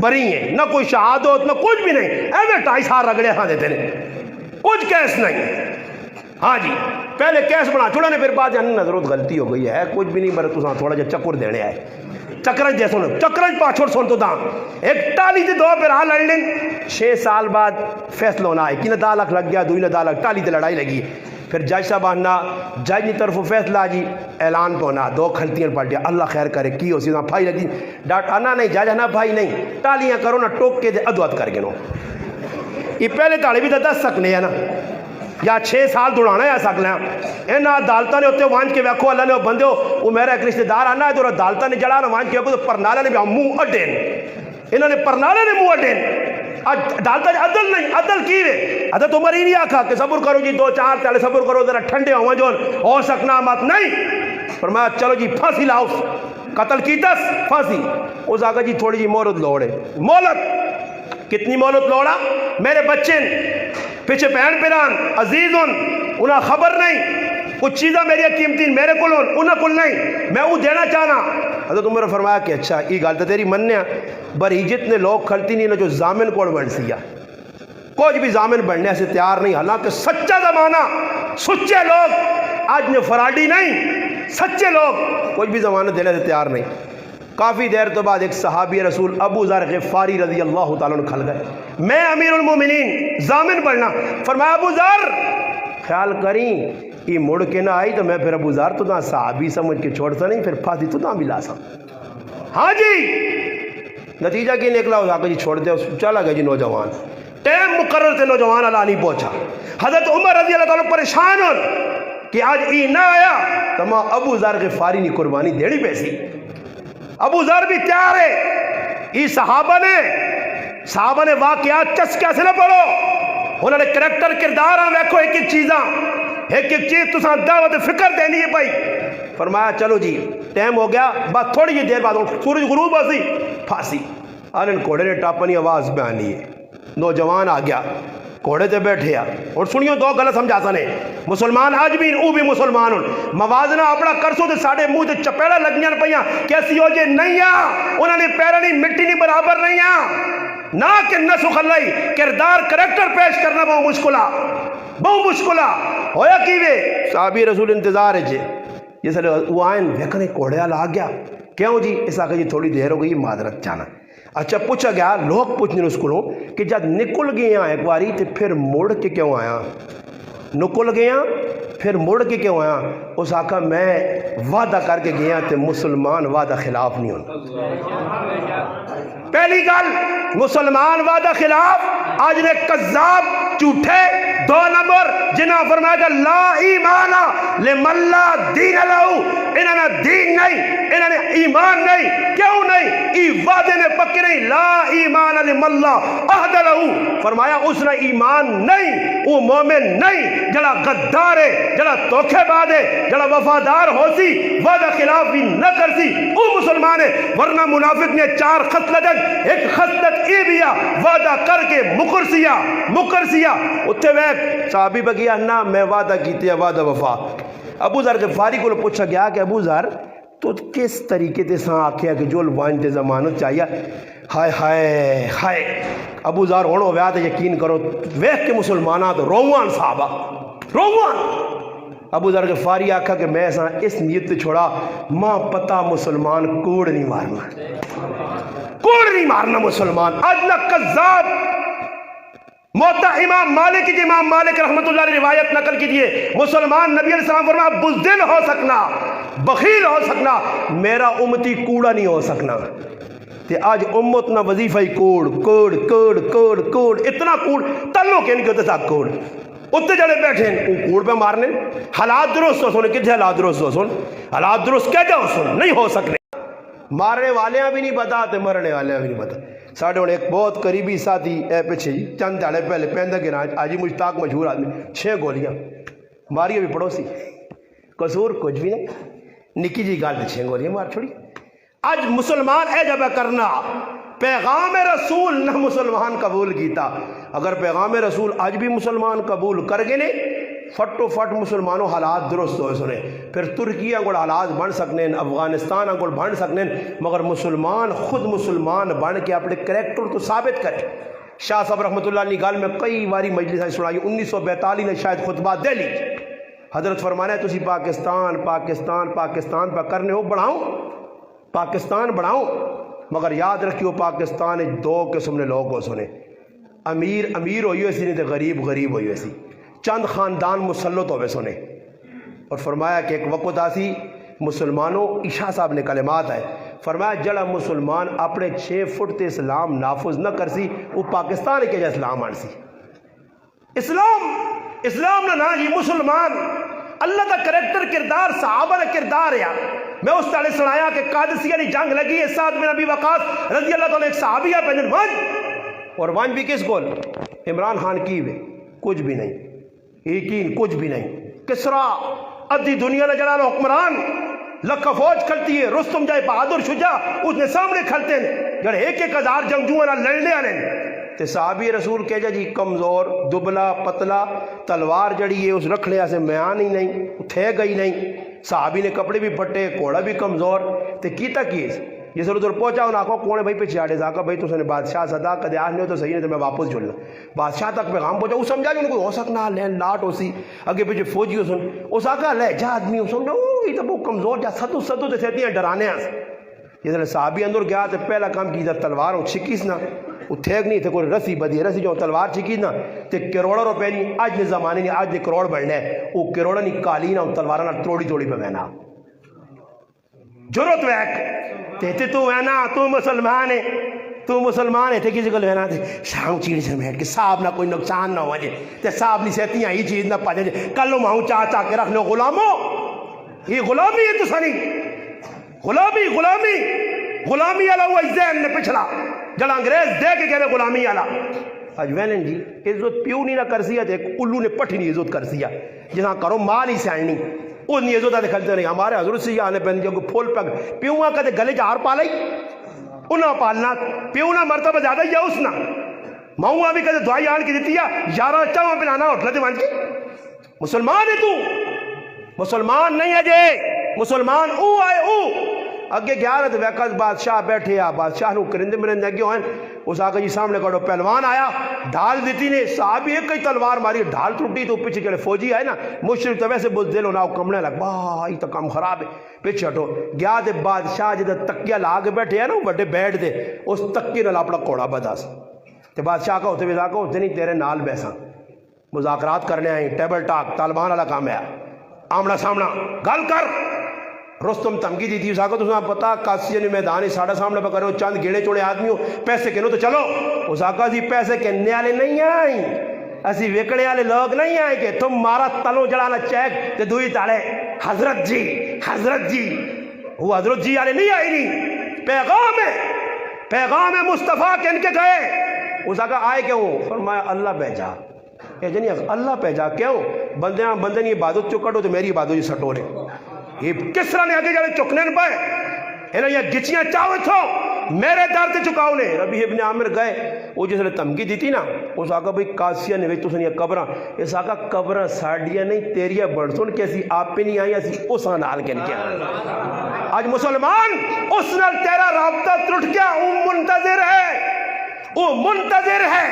بری ہیں، نہ کوئی شہادت نہ کچھ بھی نہیں، ایویں 2.5 سال رگڑے ہاں دیتے ہیں، کچھ کیس نہیں۔ ہاں جی پہلے کیس بنا چھوڑا نے، پھر بعد نظرت غلطی ہو گئی ہے، کچھ بھی نہیں، بر تساں تھوڑا جا چکر دینے آئے چکرج جیسے چکرج پاچھوڑ سن تو داں ایک ٹالی تے 2 پھر ہاں لڑ لیں، 6 سال بعد فیصلہ ہونا ہے، کینہ 10 لاکھ لگ گیا، 2 10 لاکھ، ٹالی تے لڑائی لگی، پھر جج صاحب آنا، جج کی طرف فیصلہ جی اعلان پہ ہونا، 2 کھلتیاں پلٹیا، اللہ خیر کرے کی ہو سی پھائی لگی، ڈاٹ آنا نہیں جج آنا بھائی نہیں، ٹالیاں کرو نا ٹوک کے دے ادوات کر کے نو، یہ پہلے تاڑے بھی 10 سکنے ہیں نا، یا 6 سال دوڑانا ہے سکنے ہیں، اینا عدالتہ نے ہوتے وانچ کے ویکھو اللہ نے بندے ہو، وہ میرا ایک رشتہ دار آنا ہے تو عدالتہ نے جڑا نا وانچ کے ویکھو تو پرنالہ نے بھی منہ اڈین، انہوں نے پرنالہ نے منہ اڈین، عدالتہ عدل نہیں، عدل کی وے عدل تو مری نہیں آکھا کہ صبر کرو جی 2 4 تالے صبر کرو ذرا ٹھنڈے ہوں جو ہو سکنا مت نہیں، فرمایا چلو جی پھانسی لاؤ، قتل کیتس پھانسی، اس آگا جی تھوڑی جی مہلت لوڑے، مہلت کتنی مہلت لوڑا، میرے بچے پیچھے بہن پیران عزیز انہاں خبر نہیں، کچھ چیزاں میری قیمتی میرے کو انہاں کو نہیں، میں وہ دینا چاہنا، حضرت عمر فرمایا کہ اچھا یہ گل تو تیری مننے بری جتنے لوگ کھلتی نہیں جو ضامن کوڑ بن سیا، کچھ بھی ضامن بننے سے تیار نہیں، حالانکہ سچا زمانہ سچے لوگ آج نے فراڈی نہیں، سچے لوگ کچھ بھی زمانہ دینے سے تیار نہیں۔ کافی دیر تو بعد ایک صحابی رسول ابو ذر غفاری رضی اللہ تعالیٰ عنہ کھل گئے، میں امیر المومنین ضامن بننا، فرمایا ابو ذر خیال کریں یہ مڑ کے نہ آئی تو میں پھر ابو ذر تو نہ صحابی سمجھ کے چھوڑ سا نہیں، پھر پھانسی تو نہ ملا سا، ہاں جی نتیجہ کی نکلا ہو جاکر جی چھوڑ دے، چلا گیا جی نوجوان، ٹیم مقرر سے نوجوان اللہ نہیں پہنچا، حضرت عمر رضی اللہ تعالیٰ پریشان ہو کہ آج ای نہ آیا تو ماں ابو ذر غفاری نے قربانی دیڑی پیسی، ابو ذر بھی تیار ہے، یہ صحابہ نے واقعات چس کیسے نہ پڑھو، انہوں نے کریکٹر کردار ویکھو ایک ایک چیزاں، ایک ایک چیز تساں دعوت فکر دینی ہے بھائی، فرمایا چلو جی ٹائم ہو گیا، بس تھوڑی جی دیر بعد سورج غروب آسی پھانسی، آنن گھوڑے نے ٹاپنی آواز بیانی ہے، نوجوان آ گیا گھوڑے تے بیٹھے اور سنیو 2 گل سمجھا سنے، مسلمان آج بھی او بھی مسلمان موازنہ اپنا کرسو تے ساڑے منہ تے چپیڑا لگیاں پیاں کیسی ہو جے نہیں انہوں نے پیرانی مٹی نہیں برابر نہیں نہ کہ نسخ اللہ کردار کریکٹر پیش کرنا بہت مشکلہ ہویا کیوے صحابی رسول انتظار ہے جے یہ سارے وہ آئین ویکھنے کوڑے آل آ گیا کیوں جی اس آگے جی تھوڑی دیر ہو گئی معذرت چاہنا، اچھا پوچھا گیا لوگ پوچھنے اس کو کہ جب نکل گیا ایک باری تو پھر مڑ کے کیوں آیا، نکل گیا پھر مڑ کے کیوں آیا، اس آقا میں وعدہ کر کے گیا تو مسلمان وعدہ خلاف نہیں ہونا، پہلی گل مسلمان وعدہ خلاف آج نے کذاب جھوٹے، 2 نمبر جنہاں فرمایا کہ لا ایمان لمن لا دین لہو، انہوں نے دین نہیں، انہوں نے ایمان نہیں، کیوں نہیں ای وعدے نے پکے نہیں، لا ایمان لمن لا عہد لہو، فرمایا اس نے ایمان نہیں، وہ مومن نہیں، جڑا غدار ہے، جڑا دھوکے باز ہے، جڑا وفادار ہو سی وعدہ خلاف بھی نہ کر سی وہ مسلمان ہے، ورنہ منافق نے 4 خصلتیں، ایک خصلت یہ بھی وعدہ کر کے مکر سیا اتھے ویک صحابی بگیا نہ میں وعدہ کیتے ہیں وعدہ وفا، ابو ذر غفاری کو پوچھا گیا کہ ابو ذر تو کس طریقے تے ساں آکھیا کہ جو وانتے ضمانت چاہیے، ہائے ہائے ہائے ابو ذر ہون ہویا تے یقین کرو ویکھ کے مسلماناں تو روان صحابہ روان، ابو ذر غفاری آکھا کہ میں ساں اس نیت تے چھوڑا ماں پتہ مسلمان کوڑ نہیں مارنا مسلمان، اجلا کذاب موتا امام مالک رحمت اللہ نے روایت نقل کی دیئے مسلمان نبی علیہ السلام فرمایا بزدل ہو سکنا، بخیل ہو سکنا، میرا امتی کوڑا نہیں ہو سکنا، تے آج امت نہ وظیفہ ہی کوڑ اتنا کوڑ تلو کے نہیں ہوتے ساتھ کوڑ اتنے جڑے بیٹھے ہیں وہ کوڑ پہ مارنے، حالات درست ہو سن کتنے حالات درست ہو سن، حالات درست کہتے ہو سن نہیں ہو سکنے، مارنے والیاں بھی نہیں پتا تے مرنے والیاں بھی نہیں پتا، ساڑھے انہیں ایک بہت قریبی ساتھی اے پیچھے چند دہاڑے پہلے پیندہ کے نام آجی مشتاق مشہور آدمی 6 گولیاں ماری ابھی پڑوسی، قصور کچھ بھی نہیں، نکی جی گال 6 گولیاں مار چھوڑی، آج مسلمان اے جب کرنا پیغام رسول نہ مسلمان قبول کیتا، اگر پیغام رسول آج بھی مسلمان قبول کر گئے فٹو فٹ مسلمانوں حالات درست ہوئے سنے پھر ترکیہ کو حالات بن سکنے افغانستان کو بن سکنے مگر مسلمان خود مسلمان بن کے اپنے کریکٹر تو ثابت کرے. شاہ صاحب رحمۃ اللہ علیہ گال میں کئی باری مجلس سنائی 1942 نے شاید خطبہ دے لی. حضرت فرمانا ہے تسی پاکستان پاکستان پاکستان پہ کرنے ہو بڑھاؤں پاکستان بڑھاؤں مگر یاد رکھیو پاکستان دو قسم نے لوگ ہو سنے امیر امیر ہوئی ویسی نہیں تو غریب غریب ہوئی ویسی چند خاندان مسلط ہوئے سنے. اور فرمایا کہ ایک وقت آسی مسلمانوں عشاء صاحب نے کلمات ہے فرمایا جڑا مسلمان اپنے 6 فٹ تے اسلام نافذ نہ کر سی وہ پاکستان کے جا اسلام آن سی. اسلام نہ جی مسلمان اللہ کا کریکٹر کردار صحابہ کا کردار ہے. میں اس طرح سنایا کہ قادسیہ کی جنگ لگی ہے سعد بن ابی وقاص رضی اللہ تعالیٰ ایک صحابیہ پہنن ون اور ون بھی کس گول عمران خان کی ہوئے کچھ بھی نہیں یقین کچھ بھی نہیں کسرا ادھی دنیا نے جڑا حکمران لکھا فوج کھلتی ہے رستم جائے بہادر شجاع اس نے سامنے کھلتے ہیں جڑے ایک ہزار جنگجو لڑنے والے تے صحابی رسول کہہ جا جی کمزور دبلا پتلا تلوار جڑی ہے اس رکھنے سے میان ہی نہیں تھے گئی نہیں صحابی نے کپڑے بھی پھٹے گھوڑا بھی کمزور تے کیتا کیس جس ادھر پہنچا انہوں آخو کون ہے بھائی پیچھے آڑے جاکا بھائی تو نے بادشاہ صدا کدے آج نہیں ہو تو صحیح نہیں تو میں واپس جڑ لوں بادشاہ تک پیغام پہنچا وہ سمجھا کہ ان کو ہو سکنا لین لاٹ ہو سی اگے پیچھے فوجی ہو سن اس آقا لے جا آدمی ہو سن یہ تو بہت کمزور جا ستو تے سہتی ہیں ڈرانے ہیں جس صحابی اندر گیا تو پہلا کام کی تلوار ہوں چھکیس نہ وہ تھیک نہیں تھے کوئی رسی بدی رسی جو تلوار چھکی نا تے کروڑوں روپے نہیں آج نے زمانے نہیں آج نے کروڑ بڑھنے وہ کروڑا نہیں کالی نا تلوارہ نا توڑی توڑی پہ بہنا جرت ویک تے تو وینا تو مسلمان ہے تے کسی کو لینا تے شاہوں چیڑ سے بیٹھ کے صاحب نہ کوئی نقصان نہ ہو جائے تے صاحب نہیں سہتی ہیں یہ چیز نہ پا جائے کلو ماہوں چاہ کے رکھ لو غلاموں یہ غلامی ہے تو سنی غلامی والا وہ ذہن نے پچھلا جڑا انگریز دے کے کہنے غلامی والا آج وینن جی عزت پیو نہیں نہ کر سیا تے الو نے پٹھی نہیں عزت کر سیا جہاں کرو مال ہی سے آئینی اس نے عزت دکھلتے نہیں ہمارے حضرت سے آنے پہنے جو پھول پگ پیوہاں کدے گلے جہار پالائی انہاں پالنا پیونا مرتبہ زیادہ ہی ہے اس نا ماہوہاں بھی کدے دعائی آن کی دیتی ہے یارہ چاہاں پہ لانا اٹھلتے مان کے مسلمان ہے تو مسلمان نہیں ہے جے مسلمان او آئے او اگے گیا رہا تو ویکت بادشاہ بیٹھے آ بادشاہ نو کرندے مرندے گئے ہوئے اس آقا جی سامنے کڑو پہلوان آیا ڈھال دیتی نے صحابی ایک کئی تلوار ماری ڈھال ٹوٹی تو پیچھے چلے فوجی آئے نا مشرق تو ویسے بزدل ہونا کمنے لگ بھائی تو کام خراب ہے پیچھے ہٹو گیا دے بادشاہ جدہ تکیہ لاغ بیٹھے ہیں نا بڑے بیٹھ دے اس تکیہ نال اپنا کوڑا بدا سا تے بادشاہ کا ہوتے بھی ہوتے نہیں تیرے نال بیسا مذاکرات کرنے آئیں ٹیبل ٹاک طالبان والا کام ہے آمنا سامنا گل کر رستم تمگی دی تھی اس آقا تو اسے پتا قادسیہ نے میدان ساڑھا سامنے پہ کرو چند گیڑے چوڑے آدمی ہو پیسے کنو تو چلو اس آقا جی پیسے کہنے والے نہیں آئیں ایسی وکڑے والے لوگ نہیں آئیں کہ تم مارا تلو جڑانا چیک تے دوئی تاڑے حضرت جی وہ حضرت جی والے نہیں آئی نہیں پیغام مصطفیٰ کے ان کے گئے اس آقا آئے کیوں فرمایا اللہ بھیجا اللہ بھیجا کیوں بندے نے عبادت چکٹو تو میری عبادت جی سٹو رہے یہ کس طرح نے آگے جانے چکنے پائے انہیں یہ گچیاں چاہو تھو میرے در تے چکاؤ نے ربی ابن عامر گئے وہ جس نے تمگی دی تھی نا اس آقا بھئی قادسیہ نے تو سنیا قبرہ اس آقا قبرہ ساڑھیا نہیں تیریہ بڑھسن کیسی آپ پہ نہیں آئی ایسی اس نال کے نکیا آج مسلمان اس نال تیرا رابطہ ترٹ گیا وہ منتظر ہے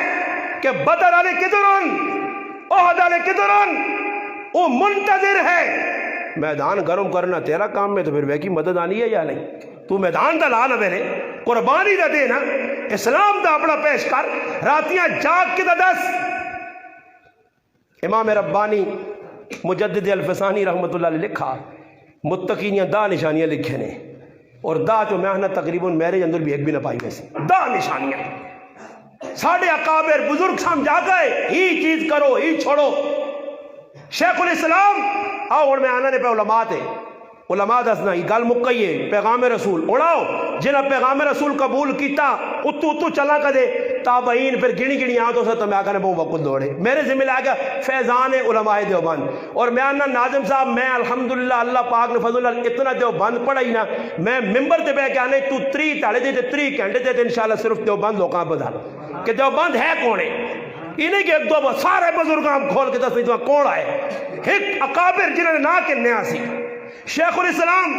کہ بدر علی کدرن احد علی کدرن وہ منتظر ہے میدان گرم کرنا تیرا کام میں تو پھر ویکی مدد آنی ہے یا نہیں تو میدان دا لانا میرے قربانی دا دینا اسلام دا اپنا پیش کر راتیاں جاگ کے دا دس امام ربانی مجدد الفسانی رحمت اللہ علیہ لکھا متقینیاں دا نشانیاں لکھے نے اور دا جو محنت تقریباً میرے اندر بھی ایک بھی نہ پائی ویسے دا نشانیاں ساڑھے اکابر بزرگ سمجھا گئے ہی چیز کرو ہی چھوڑو شیخ الاسلام آؤ میں آنا نے پہ علماء تھے علماء دسنا یہ گل مکئیے پیغام رسول اڑاؤ جنہ پیغام رسول قبول کیتا اتو چلا کدے تابعین پھر گنی آن تو سب میں آقا نے بہت وقت دوڑے میرے ذمہ لے گیا فیضان علماء دیوبند اور میں آنا ناظم صاحب میں الحمدللہ اللہ پاک نے فضل اللہ اتنا دیوبند پڑھا ہی نا میں ممبر تے بے کے آنے تو 3 تاڑے دے 3 گھنٹے دے انشاءاللہ صرف دیوبند لوکاں بدھا کہ دیوبند ہے کونے انہیں کہ ایک دو سارے بزرگ ہم کھول کے دس نہیں تو کون آئے ایک اکابر جنہوں نے نا کے نیا سی شیخ الاسلام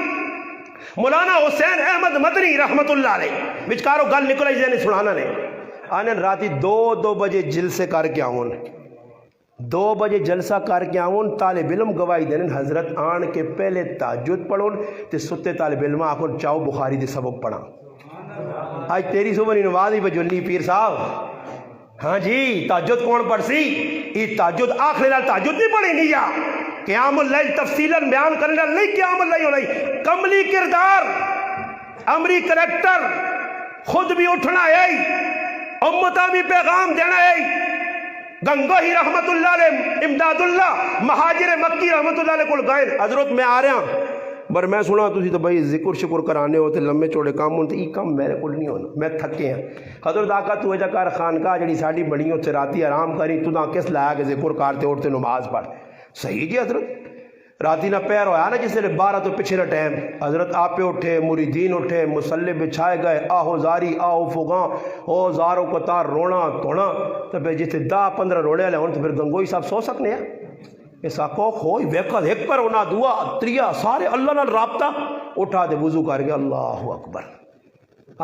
مولانا حسین احمد مدنی رحمت اللہ علیہ بچکارو گل نکل جائے سنانا نے آنے راتی 2 بجے جلسے کر کے آؤں 2 بجے جلسہ کر کے آؤں طالب علم گواہی دینے حضرت آن کے پہلے تہجد پڑھوں تے ستے طالب علم آکھوں چاہو بخاری دے سبق پڑھا آج تیری صبح نہیں نواز ہی بجلی پیر صاحب ہاں جی تہجد کون پڑھ سی یہ تہجد آخری لال تہجد نہیں پڑھیں گی یا قیام اللیل تفصیلاً بیان کرنے لال نہیں قیام اللیل ہو رہی کملی کردار امری کریکٹر خود بھی اٹھنا ہے امتہ بھی پیغام دینا ہے گنگوہی رحمت اللہ علیہ امداد اللہ مہاجر مکی رحمت اللہ علیہ کل گائن حضرت میں آ رہا ہوں بر میں سنا تھی تو بھائی ذکر شکر کرانے ہوتے لمبے چوڑے کام ہوتے یہ کام میرے کو نہیں ہونا میں تھکے ہیں حضرت آقا تو اجا کار خانقاہ جڑی ساڑی بڑی ہوتے راتی آرام کری تو نہ کس لایا کہ ذکر کارتے اٹھتے نماز پڑھ صحیح جی حضرت راتی نہ پیر ہویا نا جس نے 12 تو پچھے نہ ٹائم حضرت آپ پہ اٹھے مریدین اٹھے مسلح بچھائے گئے آہو زاری آہو فغاں او زارو قطار رونا تونا تو پھر جس 10-15 روڑے لے ہوں تو پھر گنگوئی صاحب سو سکنے ہیں اس آقا خوئی ویقت ایک پر ہونا دعا تریا سارے اللہ نال رابطہ اٹھا دے وضو کر گیا اللہ اکبر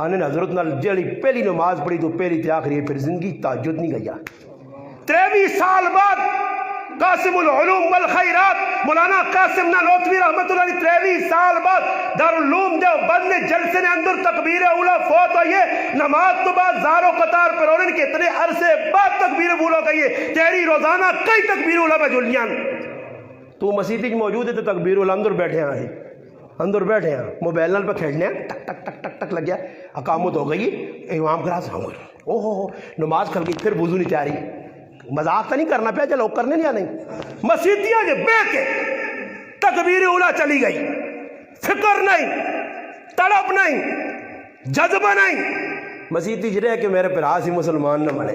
آنے حضرت نال جڑی پہلی نماز پڑھی تو پہلی تے آخری پھر زندگی تہجد نہیں گیا 23 سال بعد قاسم العلوم والخیرات مولانا قاسم نانوتوی رحمت اللہ علیہ 23 سال بعد دارالعلوم دیوبند نے جلسے نے اندر تکبیر اولا فوت ہوئی ہے نماز تو بعد زارو قطار پر ہونے کے اتنے عرصے بعد تکبیر اولا کہی ہے تیری روزانہ کئی تکبیر اولا پہ جلیاں تو مسیحی موجود ہے تو تکبیر اولا اندر بیٹھے ہیں اندر بیٹھے ہیں موبائل نال پہ کھیلنے ہیں ٹک ٹک ٹک ٹک ٹک لگ گیا اقامت ہو گئی امام کرا سامنے اوہ ہو نماز کھل گئی پھر وضو نہیں تیاری مذاق تو نہیں کرنا پیا چلو کرنے نہیں آنے مسیحیاں جو بے کے تکبیر اولا چلی گئی فکر نہیں تڑپ نہیں جذبہ نہیں مسیحی جرے کہ میرے پراس ہی مسلمان نہ بنے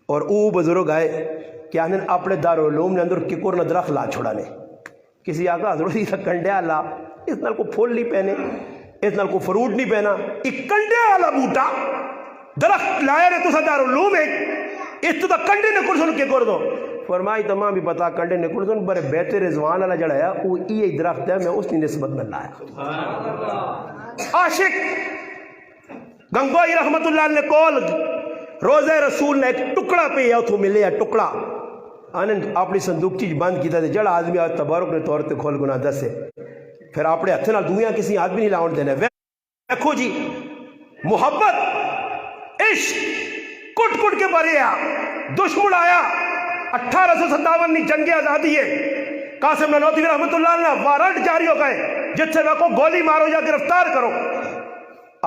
اور او بزرگ آئے کہ آنے اپنے دارالعلوم نے اندر ککر نہ درخت لا چھوڑانے کسی آقا حضرت ہی کنڈے آلا اس نال کو پھول نہیں پہنے اس نال کو فروٹ نہیں پہنا ایک کنڈے آلا بوٹا درخت لائے رہے تو سا دارالعلوم ہے اس تو کنڈے نکل سن کے کر دو فرمائی تمام بھی پتا کنڈے نکل سن برے بیت رضوان اللہ جڑا ہے وہ یہ درخت ہے میں اس کی نسبت میں لایا عاشق گنگوئی رحمت اللہ نے کول روزہ رسول نے ایک ٹکڑا پہ یا تو ملے ٹکڑا آنند اپنی صندوق چیز بند کیتا تھے جڑا آدمی آج تبارک نے طور تے کھول گنا دس ہے پھر اپنے ہتھے نال دنیا کسی آدمی نہیں لاؤن دینا دیکھو جی محبت عشق کٹ کٹ کے بھرے دشمن آیا 1857 جنگ آزادی ہے قاسم نانوتوی رحمت اللہ علیہ وارنٹ جاری ہو گئے جتھے کو گولی مارو یا گرفتار کرو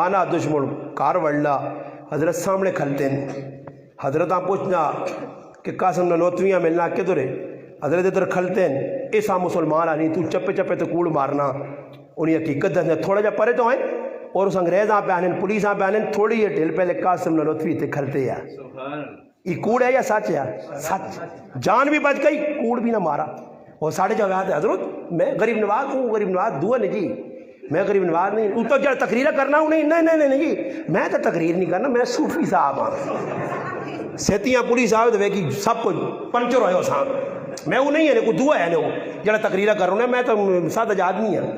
آنا دشمن کار وڑلا حضرت سامنے کھلتے ہیں حضرت آپ پوچھنا کہ قاسم نانوتویاں ملنا کدھر ہے حضرت ادھر کھلتے ہیں ایسا مسلمان آنی تو چپے چپے تو کوڑ مارنا انہیں حقیقت دسنے تھوڑا جا پرے تو ہیں اور اس انگریز آپ پہ آنے پولیس آپ پہ آنے تھوڑی یہ ڈھل پہلے قاسم نانوتوی تے کھلتے ہیں یہ کوڑ ہے یا سچ ہے سچ جان بھی بچ گئی کوڑ بھی نہ مارا اور ساڑھے جواب حضرت میں غریب نواز ہوں غریب نواز دعا نہیں جی میں غریب نواز نہیں تو تو جب تقریر کرنا ہوں نہیں جی میں تو تقریر نہیں کرنا میں صوفی صاحب ہاں سیتیاں پولیس آئے تو ویکی سب کچھ پنچر ہوئے ہو میں وہ نہیں ہے کوئی دعا ہے وہ جڑا تقریر کر رہا ہوں میں تو سادہ آدمی ہوں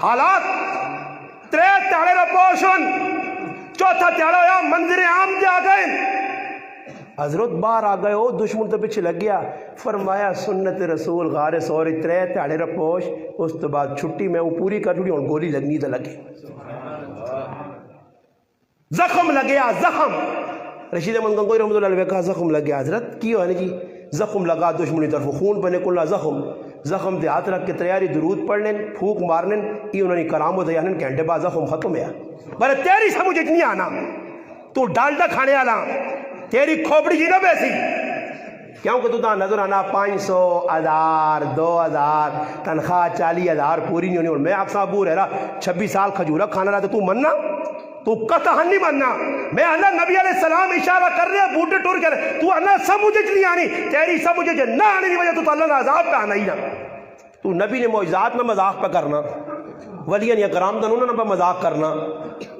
حالات ترے تیڑے رپوشن چوتھا تیڑا ہویا منظر عام جا گئے حضرت باہر آ گئے ہو دشمن تو پیچھے لگ گیا فرمایا سنت رسول غار سوری ترے تیڑے رپوش اس تو بعد چھٹی میں وہ پوری کر چھوڑی اور گولی لگنی تو لگے زخم لگیا زخم رشید احمد گنگوئی رحمۃ اللہ علیہ کہا زخم لگ گیا حضرت کی ہے جی زخم لگا دشمنی طرف خون پہ نکلا زخم تے ہاتھ رکھ کے تیاری درود پڑھنے پھوک مارنے یہ انہوں نے کرامت ہے گھنٹے بعد زخم ختم ہے بلے تیری سمجھ نہیں آنا تو ڈالڈا کھانے والا تیری کھوپڑی جی نہ بیسی کیونکہ تو نظر آنا 500 1000 2000 تنخواہ 40,000 پوری نہیں ہونی اور میں آپ صاحب رہ رہا 26 سال کھجورا کھانا رہا تو مننا تو قطعا نہیں ماننا میں اللہ نبی علیہ السلام اشارہ کر رہے بوٹے ٹور کر رہے تو اللہ سمجھ نہیں آنی تیری سمجھ نہ آنے کی وجہ تو اللہ نے عذاب پہ آنا ہی نہ تو نبی نے معجزات نہ مذاق پہ کرنا ولیان یا کرام دنوں نہ پہ مذاق کرنا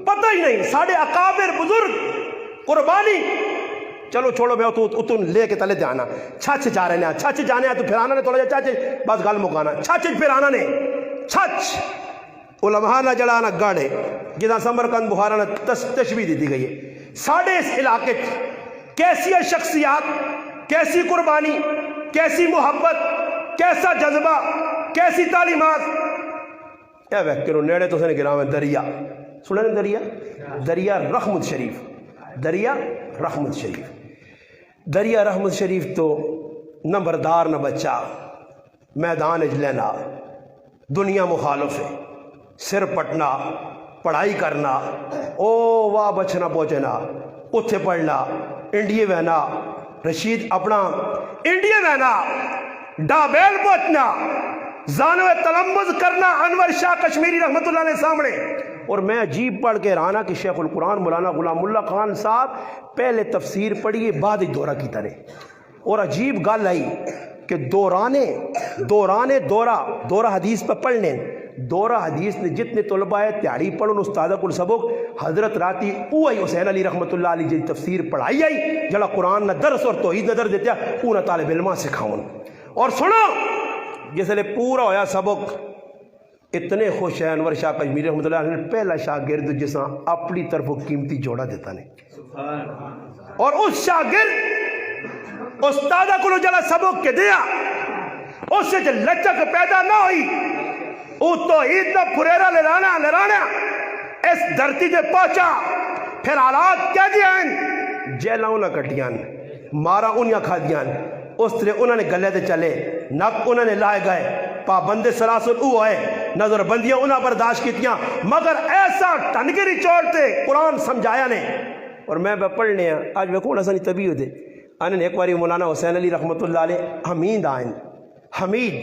پتہ ہی نہیں ساڑھے اکابر بزرگ قربانی چلو چھوڑو بے تو لے کے تلے جانا چھچ جا رہے ہیں چھچ جانے تو پھر آنا نے تھوڑا جا چھچ بس گل مکانا چھچ پھر آنا نے چھچ علماء نہ جڑانا گاڑے جہاں سمرقند بخارا نے تشبیہ دی گئی ہے ساڑھے اس علاقے کیسی شخصیات کیسی قربانی کیسی محبت کیسا جذبہ کیسی تعلیمات اے ویکرو نیڑے تو سنے گرام ہے دریا سنے دریا رحمت شریف دریا رحمت شریف دریا رحمت شریف تو نہ بردار نہ بچہ میدان اجلینا دنیا مخالف ہے سر پٹنا پڑھائی کرنا او واہ بچنا پہنچنا اتھے پڑھنا انڈیے بہنا رشید اپنا انڈیے بہنا ڈابیل پہنچنا زانو تلمز کرنا انور شاہ کشمیری رحمت اللہ علیہ سامنے اور میں عجیب پڑھ کے رانا کہ شیخ القرآن مولانا غلام اللہ خان صاحب پہلے تفسیر پڑھیے بعد ہی دورہ کی طرح اور عجیب گل آئی کہ دورہ حدیث پہ پڑھنے دورہ حدیث نے جتنے طلباء ہے تیاری پڑھن استادہ کل سبق حضرت راتی اوہی حسین علی رحمت اللہ علیہ جی تفسیر پڑھائی آئی جڑا قرآن نہ درس اور توحید نہ در دیتا اونا طالب علمہ سکھاؤن اور سنو جس لئے پورا ہویا سبق اتنے خوش ہیں انور شاہ کشمیری رحمت اللہ علیہ پہلا شاگرد جسا اپنی طرف قیمتی جوڑا دیتا نے اور اس شاگرد استادہ کو جلا سبق کے دیا اس سے جو لچک پیدا نہ ہوئی او توحید نہ پھریرا لرانا اس دھرتی سے پہنچا پھر حالات کیا دیاں جیلاؤں نہ کٹیاں مارا انیا کھا دیاں اس طرح انہوں نے گلے دے چلے نک انہوں نے لائے گئے پابند سلاسل او ہے نظر بندیاں انہوں برداشت کیتیاں مگر ایسا ٹنگری چوڑتے قرآن سمجھایا نے اور میں پڑھنے ہیں آج میں کون حسنی طبیع دے انہوں نے ایک باری مولانا حسین علی رحمت اللہ علیہ حمید آئیں حمید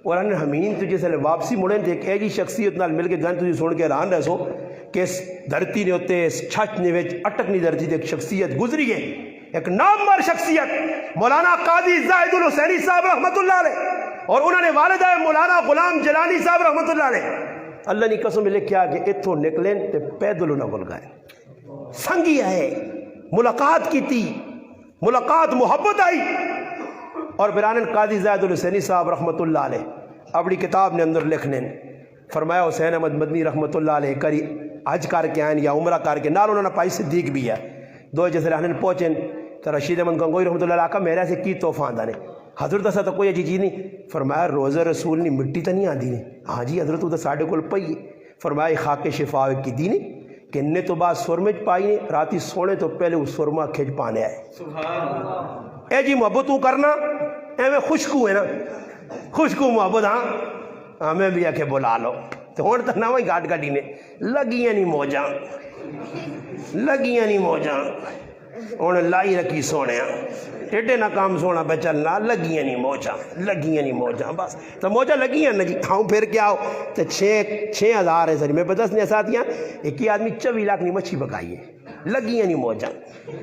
اور انہوں نے حمید تو جیسے واپسی مڑیں تھے ایک ایجی شخصیت نال مل کے گن تجھے سن کے ران رہ سو کہ اس دھرتی نے ہوتے اس چھچ نے ویچ اٹکنی دھرتی تھے ایک شخصیت گزری ہے ایک نامور شخصیت مولانا قاضی زاہد الحسینی صاحب رحمت اللہ علیہ اور انہوں نے والدہ مولانا غلام جلانی صاحب رحمت اللہ علیہ اللہ نے قسم لے کیا کہ اتھو نکلیں تے پیدل نہ بول گئے سنگی ہے ملاقات کی تھی ملاقات محبت آئی اور برانن قاضی زاہد الحسینی صاحب رحمت اللہ علیہ اپنی کتاب نے اندر لکھنے فرمایا حسین احمد مدنی رحمت اللہ علیہ کری حج کر کے آئیں یا عمرہ کر کے نال انہوں نے پائی صدیق بھی ہے دو جیسے رہنے پہنچیں تو رشید احمد گنگوئی رحمت اللہ علیہ میرے سے کی توفہ آندہ نے حضرت ایسا تو کوئی عجیب چیز نہیں فرمایا روزہ رسول نہیں مٹی تو نہیں آندی نے ہاں جی حضرت تو ساڑھے کول پئی فرمایا خاک شفا کی دی نہیں کہ نے تو بعد سرمج پائی نے راتی سونے تو پہلے اس سرما کھج پانے آئے اے جی محبت تو کرنا اے میں خوشکو ہے نا خوشکو محبت ہاں ہمیں بھی آکے بلا لو تو ہون تک نہ وہی گاٹ گاٹی نے لگیاں نہیں موجاں ہون لائی رکھی سونے ٹیڈے نہ کام سونا پہ چلنا لگیاں نہیں موجاں بس تو موجاں لگیاں نا جی ہاں پھر کیا ہو تو 6,000 ہے سر میں پہ 10 نے ساتھ یہاں ایک ہی آدمی 24 لاکھ نہیں مچھی پکائی ہے لگیاں نہیں موجاں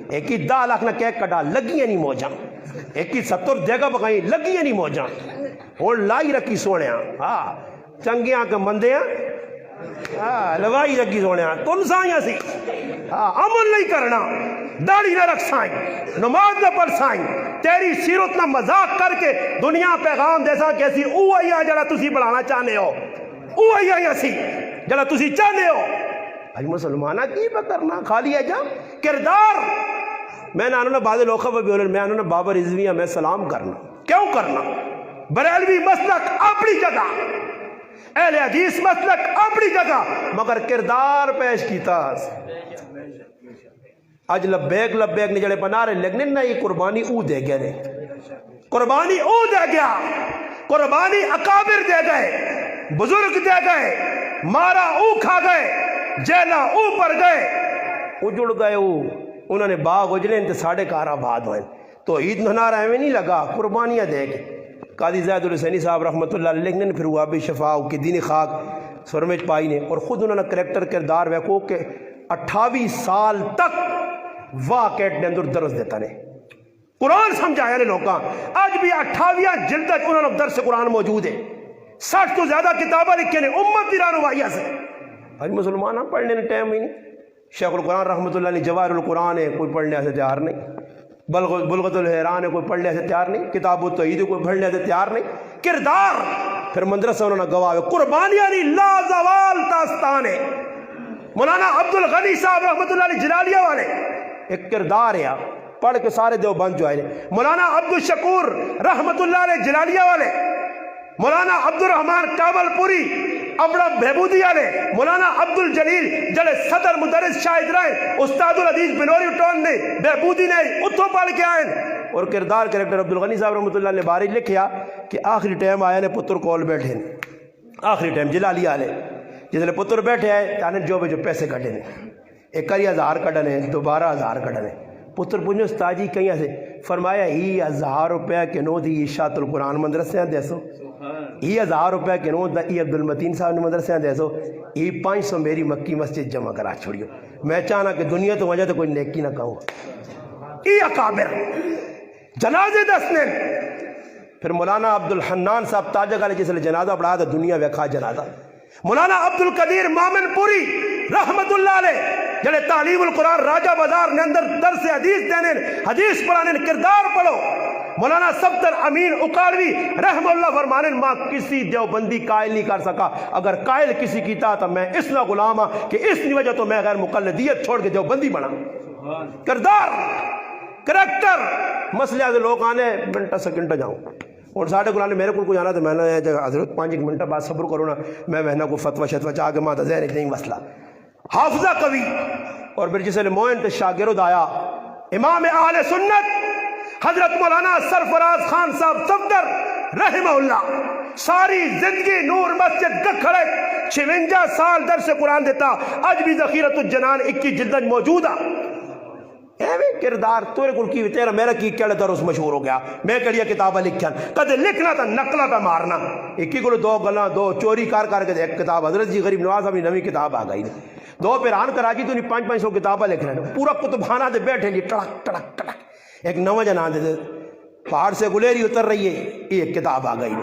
ایک ہی 10 لاکھ نہ کیک کٹا لگیاں نہیں موجاں ایک ہی 70 جگہ پکائی لگیاں نہیں موجاں ہون لائی رکھی سونے ہاں چنگیاں کے مندیاں لوائی رکھی سونے تن سائیں سی عمل نہیں کرنا داڑھی نہ رکھ سائیں نماز نہ پڑھ سائیں تیری سیرت نہ مذاق کر کے دنیا پیغام دیسا کیسی اوہی آ جڑا تسی بڑھانا چاہنے ہو اوہی آئی سی جڑا تسی چاہنے ہو بھائی مسلمانہ کی پہ کرنا خالی ہے جا کردار میں نے آنوں نے بعض لوگوں پر بھی میں آنوں نے بابر رضویہ میں سلام کرنا کیوں کرنا بریلوی مسلک اپنی جگہ اہل حدیث مسلک اپنی جگہ مگر کردار پیش کیتا آج لبیک نے جڑے بنا رہے لیکن نہیں قربانی او دے گئے نے قربانی او دے گیا قربانی اکابر دے گئے بزرگ دے گئے مارا او کھا گئے جیلہ او پر گئے اجڑ گئے انہوں نے باغ اجلے انتے ساڑھے کارا باد ہوئے تو عید نہ رہے میں نہیں لگا قربانیاں دے گئے قاضی زاہد الحسینی صاحب رحمت اللہ علیہ نے پھر وہ آبی شفا کی دین خاک سرمج پائی نے اور خود انہوں نے کریکٹر کردار ویکو کہ 28 سال تک واقعات نے اندر درس دیتا نے قرآن سمجھایا نے لوگاں آج بھی 28 جلد تک انہوں نے درس قرآن موجود ہے 60 تو زیادہ کتابیں لکھے نے امت دی رہنمائی سے آج مسلمان پڑھنے نے ٹائم ہی نہیں شیخ القرآن رحمت اللہ علیہ جواہر القرآن ہے کوئی پڑھنے سے تیار نہیں بلغت الحیران ہے کوئی پڑھنے سے تیار نہیں، کتاب التوحید کوئی پڑھنے سے تیار نہیں. کردار پھر مدرسہ انہوں نے گواہ قربانیاں نہیں لا زوال داستان ہے. مولانا عبد الغنی صاحب رحمۃ اللہ علیہ جلالیہ والے ایک کردار ہے، پڑھ کے سارے دیوبند جو آئے. مولانا عبد الشکور رحمۃ اللہ علیہ جلالیہ والے، مولانا عبد الرحمان کابل پوری اپنا بہبودی والے، مولانا عبد الجلیل جڑے صدر مدرس شاہد رہے، استاد الحدیث بنوری ٹون نے بہبودی نے اتوں پڑھ کے آئے. اور کردار کریکٹر عبد الغنی صاحب رحمۃ اللہ نے باری لکھیا کہ آخری ٹائم آیا نے پتر کول بیٹھے نے، آخری ٹائم جلالیہ والے جس لئے پتر بیٹھے آئے یعنی جو پیسے کٹے نے، ایک کری 1000 کٹنے، دوبارہ 1000 کٹنے. پتر پوچھو استاد جی کہیں سے؟ فرمایا ہی 1000 روپے کے نو دی اشاعت القرآن مدرسے دے سو، ہی 1000 روپے کے نو دی عبد المتین صاحب نے مدرسے دے سو، ہی 500 میری مکی مسجد جمع کرا چھوڑیو. میں چاہنا کہ دنیا تو وجہ تو کوئی نیکی نہ کہوں. ای اکابر جنازے دسنے. پھر مولانا عبد الحنان صاحب تاجہ والے جس نے جنازہ پڑھایا تھا دنیا ویکھا جنازہ. مولانا عبد القدیر مومن پوری رحمت اللہ علیہ جڑے تعلیم القرآن راجہ بازار نے اندر درس حدیث دینے، حدیث پڑھانے، کردار پڑھو. مولانا صفدر امین اقالوی رحم اللہ فرمانے ماں کسی دیوبندی قائل نہیں کر سکا، اگر قائل کسی کیتا تو میں اس نہ غلام ہاں کہ اس کی وجہ تو میں غیر مقلدیت چھوڑ کے دیوبندی بنا. کردار کریکٹر مسئلے سے لوگ آنے منٹا سیکنڈ جاؤں اور ساڑھے قرآن میرے کو جانا تو میں نے حضرت 5 منٹ بعد صبر کرو نا، میں وہنا کو فتوہ شتوہ چاہ کے ماتا ذہن نہیں مسئلہ. حافظہ قوی اور پھر جسے موین تے شاگرد آیا امام اہل سنت حضرت مولانا سرفراز خان صاحب صفدر رحمہ اللہ، ساری زندگی نور مسجد گکھڑے 56 سال درس قرآن دیتا، آج بھی ذخیرۃ الجنان 21 جلد موجود ہے. کردار تیرے کو کی تیرا میرا کی کیڑے درس مشہور ہو گیا، میں کڑیا کتابیں لکھن کدے لکھنا تھا نقلہ پہ مارنا. ایک ہی کو 2 گلاں 2 چوری کر کے ایک کتاب حضرت جی غریب نواز اپنی نویں کتاب آ گئی، 2 پیران کراچی تو 500 کتابیں لکھ رہے ہیں، پورا کتب خانہ دے بیٹھے نہیں ٹڑک ٹڑک ٹڑک. ایک نواں جنان دے پہاڑ سے گلیری اتر رہی ہے، ایک کتاب آ گئی